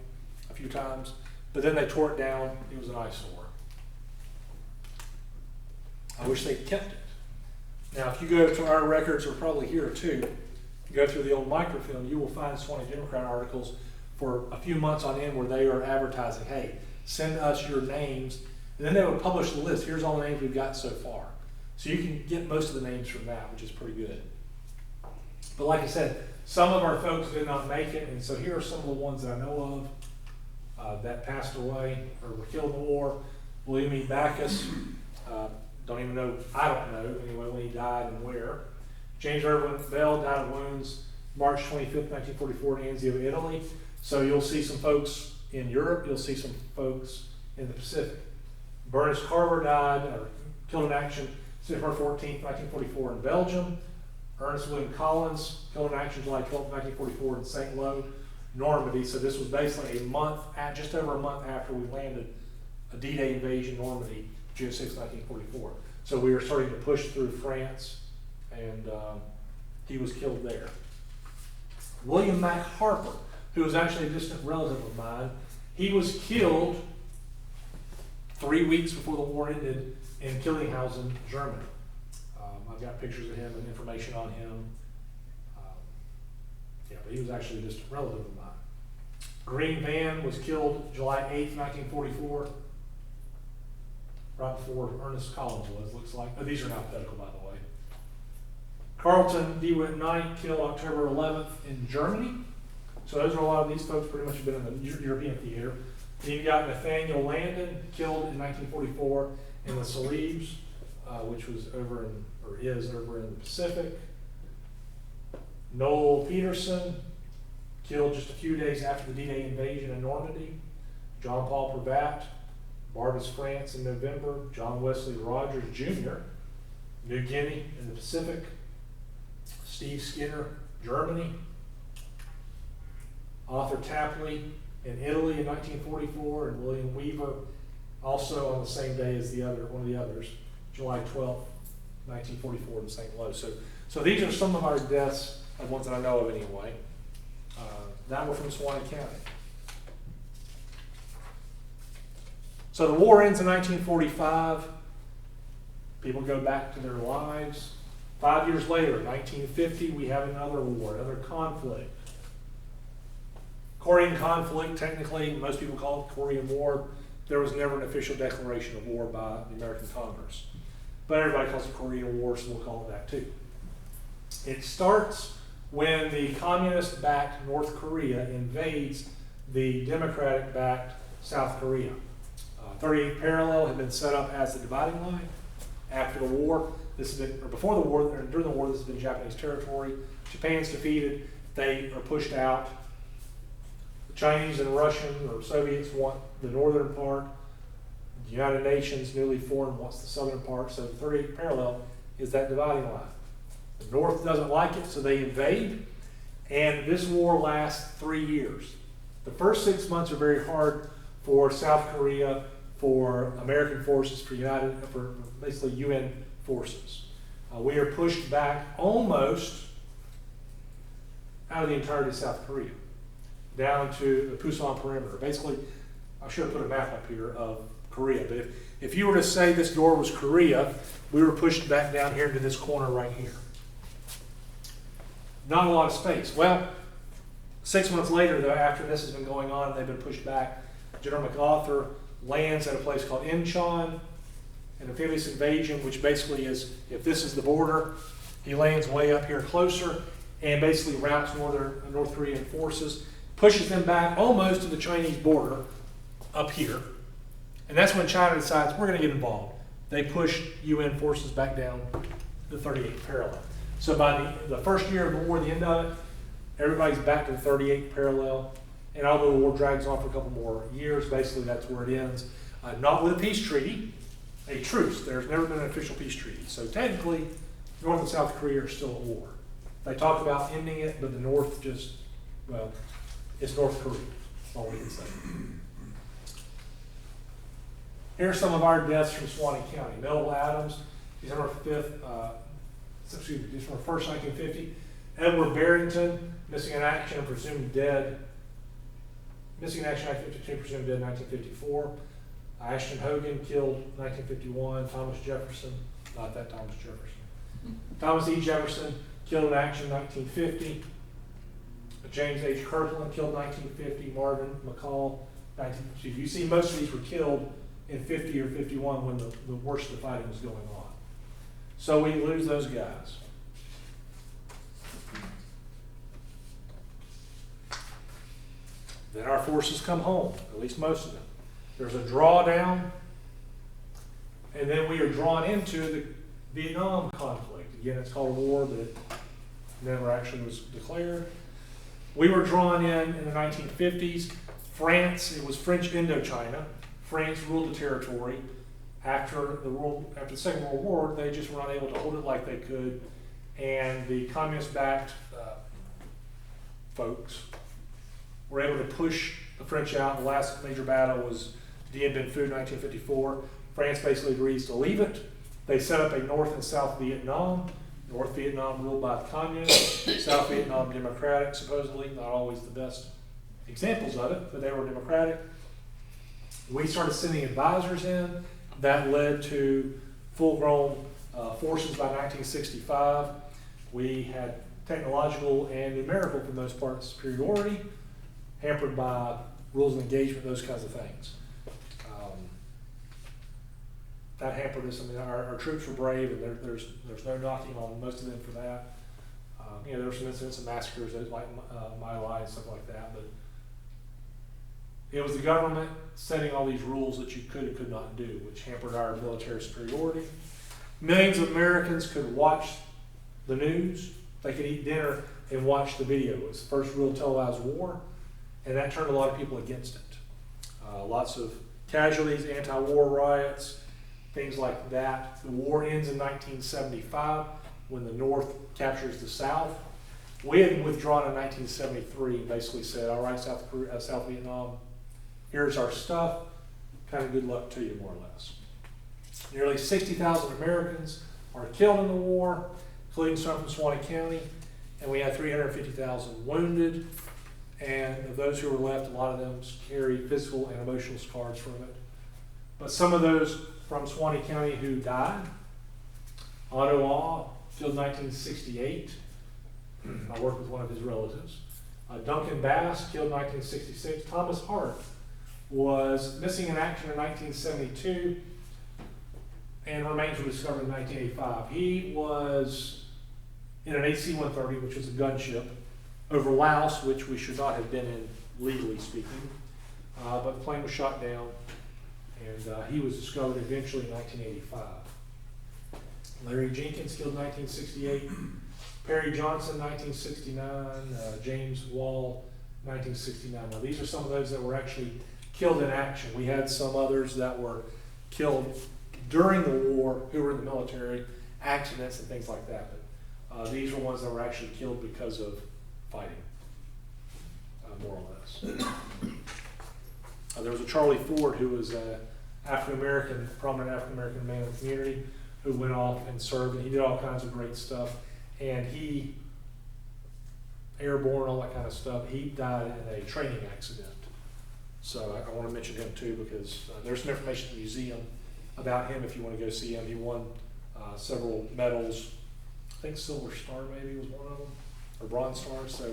Speaker 1: a few times, but then they tore it down. It was an eyesore. I wish they'd kept it. Now, if you go to our records, or probably here too, if you go through the old microfilm, you will find Suwannee Democrat articles for a few months on end where they are advertising, hey, send us your names. And then they would publish the list. Here's all the names we've got so far. So you can get most of the names from that, which is pretty good. But like I said, Some of our folks did not make it, and so here are some of the ones that I know of that passed away or were killed in the war. William E. Backus, don't even know, I don't know anyway when he died and where. James Irwin Bell died of wounds March 25th, 1944 in Anzio, Italy. So you'll see some folks in Europe, you'll see some folks in the Pacific. Bernice Carver died, or killed in action September 14th, 1944 in Belgium. Ernest William Collins, killed in action July 12th, 1944 in St. Lo, Normandy. So this was basically just over a month after we landed a D-Day invasion Normandy, June 6, 1944. So we were starting to push through France, and he was killed there. William Mack Harper, who was actually a distant relative of mine, he was killed 3 weeks before the war ended in Killinghausen, Germany. I've got pictures of him and information on him. But he was actually a distant relative of mine. Green Van was killed July 8th, 1944, right before Ernest Collins was, looks like. Oh, these are in alphabetical, by the way. Carlton DeWitt Knight killed October 11th in Germany. So those are a lot of these folks pretty much have been in the European theater. Then you've got Nathaniel Landon, killed in 1944 in the Celebes, which was is over in the Pacific. Noel Peterson, killed just a few days after the D-Day invasion in Normandy. John Paul Pravat, Barbas, France in November. John Wesley Rogers Jr., New Guinea in the Pacific. Steve Skinner, Germany. Arthur Tapley in Italy in 1944, and William Weaver also on the same day as one of the others, July 12th, 1944 in St. Louis. So these are some of our deaths, the ones that I know of anyway, that were from Suwannee County. So the war ends in 1945. People go back to their lives. 5 years later, 1950, we have another war, another conflict. Korean conflict, technically, most people call it Korean War. There was never an official declaration of war by the American Congress. But everybody calls it Korean War, so we'll call it that too. It starts when the communist-backed North Korea invades the democratic-backed South Korea. 38th parallel had been set up as the dividing line. After the war, before the war, or during the war, this has been Japanese territory. Japan's defeated, they are pushed out. The Chinese and Russian or Soviets want the northern part. The United Nations, newly formed, wants the southern part. So the 38th parallel is that dividing line. The North doesn't like it, so they invade. And this war lasts 3 years. The first 6 months are very hard for South Korea, for American forces, for basically UN forces. We are pushed back almost out of the entirety of South Korea, down to the Pusan perimeter. Basically, I should have put a map up here of Korea, but if you were to say this door was Korea, we were pushed back down here into this corner right here. Not a lot of space. Well, 6 months later, though, after this has been going on, they've been pushed back. General MacArthur lands at a place called Incheon, an amphibious invasion, which basically is, if this is the border, he lands way up here closer and basically routes North Korean forces, pushes them back almost to the Chinese border up here. And that's when China decides, we're going to get involved. They push UN forces back down the 38th parallel. So by the first year of the war, the end of it, everybody's back to the 38th parallel. And although the war drags on for a couple more years, basically that's where it ends. Not with a peace treaty, a truce. There's never been an official peace treaty. So technically, North and South Korea are still at war. They talk about ending it, but the North just, well, it's North Korea. That's all we can say. Here are some of our deaths from Suwannee County. Melville Adams, December 1st, 1950. Edward Barrington, missing in action and presumed dead. Missing in action, 1952, presumed dead, 1954. Ashton Hogan, killed 1951. Thomas Jefferson, not that Thomas Jefferson. Thomas E. Jefferson, killed in action, 1950. James H. Kirkland, killed 1950. Marvin McCall, 1950. You see most of these were killed in 50 or 51 when the worst of the fighting was going on. So we lose those guys. Then our forces come home, at least most of them. There's a drawdown, and then we are drawn into the Vietnam conflict. Again, it's called a war, but it never actually was declared. We were drawn in the 1950s. France, it was French Indochina. France ruled the territory. After the Second World War, they just were unable to hold it like they could, and the communist-backed folks were able to push the French out. The last major battle was Dien Bien Phu in 1954. France basically agrees to leave it. They set up a North and South Vietnam. North Vietnam ruled by the communists, South Vietnam democratic, supposedly, not always the best examples of it, but they were democratic. We started sending advisors in. That led to full-grown forces by 1965. We had technological and numerical, for the most part, superiority, hampered by rules of engagement, those kinds of things. That hampered us. I mean, our troops were brave, and there's no knocking on most of them for that. There were some incidents of massacres, like My Lai and stuff like that, but it was the government setting all these rules that you could and could not do, which hampered our military superiority. Millions of Americans could watch the news. They could eat dinner and watch the video. It was the first real televised war, and that turned a lot of people against it. Lots of casualties, anti-war riots, things like that. The war ends in 1975 when the North captures the South. We had withdrawn in 1973 and basically said, all right, South Vietnam, here's our stuff, kind of good luck to you, more or less. Nearly 60,000 Americans are killed in the war, including some from Suwannee County, and we had 350,000 wounded, and of those who were left, a lot of them carry physical and emotional scars from it. But some of those from Suwannee County who died, Otto Ah, killed in 1968. I worked with one of his relatives. Duncan Bass, killed in 1966. Thomas Hart was missing in action in 1972, and remains were discovered in 1985. He was in an AC-130, which was a gunship, over Laos, which we should not have been in, legally speaking. But the plane was shot down, and he was discovered eventually in 1985. Larry Jenkins, killed in 1968. Perry Johnson, 1969. James Wall, 1969. Now, these are some of those that were actually killed in action. We had some others that were killed during the war who were in the military, accidents and things like that. But these were ones that were actually killed because of fighting, more or less. There was a Charlie Ford who was an African-American, prominent African-American man in the community who went off and served, and he did all kinds of great stuff. And he, airborne, all that kind of stuff, he died in a training accident. So I want to mention him too, because there's some information in the museum about him if you want to go see him. He won several medals. I think Silver Star maybe was one of them, or Bronze Star, so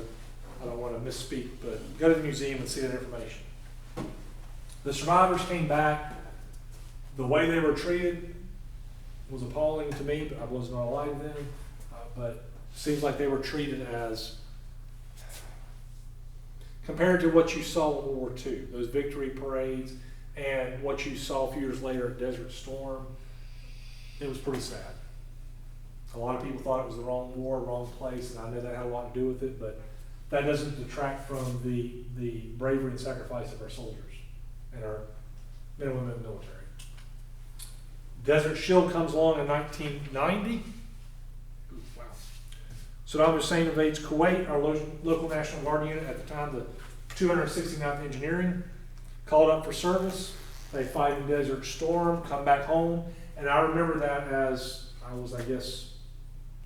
Speaker 1: I don't want to misspeak, but go to the museum and see that information. The survivors came back. The way they were treated was appalling to me, but I was not alive then. But it seems like they were treated as, compared to what you saw in World War II, those victory parades, and what you saw a few years later at Desert Storm, it was pretty sad. A lot of people thought it was the wrong war, wrong place, and I know that had a lot to do with it, but that doesn't detract from the bravery and sacrifice of our soldiers and our men and women in the military. Desert Shield comes along in 1990. Wow. Saddam Hussein invades Kuwait. Our local National Guard unit at the time, the 269th Engineering, called up for service. They fight in Desert Storm, come back home, and I remember that as I was, I guess,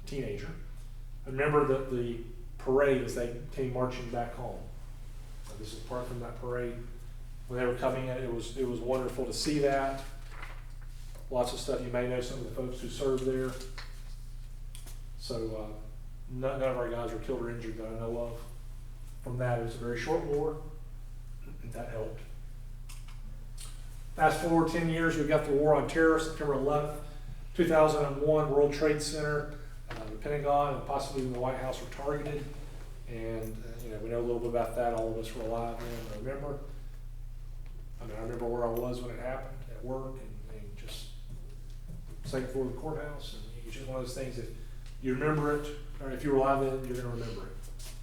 Speaker 1: a teenager. I remember the parade as they came marching back home. This is part from that parade. When they were coming in, it was wonderful to see that. Lots of stuff. You may know some of the folks who served there. So none of our guys were killed or injured that I know of from that. It was a very short war. That helped. Fast forward 10 years, we've got the war on terror, September 11th, 2001, World Trade Center, the Pentagon, and possibly even the White House were targeted. And, we know a little bit about that. All of us were alive then and remember. I remember where I was when it happened at work and just sitting before the courthouse. And it's just one of those things, if you remember it, or if you were alive then, you're going to remember it.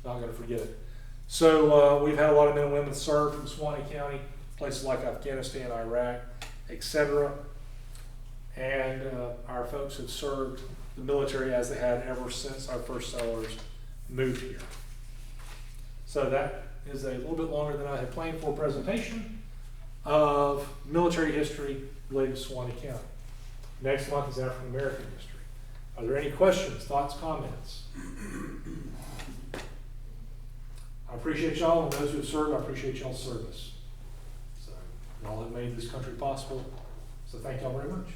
Speaker 1: Not going to forget it. So we've had a lot of men and women serve from Suwannee County, places like Afghanistan, Iraq, etc. And our folks have served the military as they had ever since our first settlers moved here. So that is a little bit longer than I had planned for a presentation of military history related to Suwannee County. Next month is African American history. Are there any questions, thoughts, comments? I appreciate y'all, and those who have served, I appreciate y'all's service. So, y'all have made this country possible. So thank y'all very much.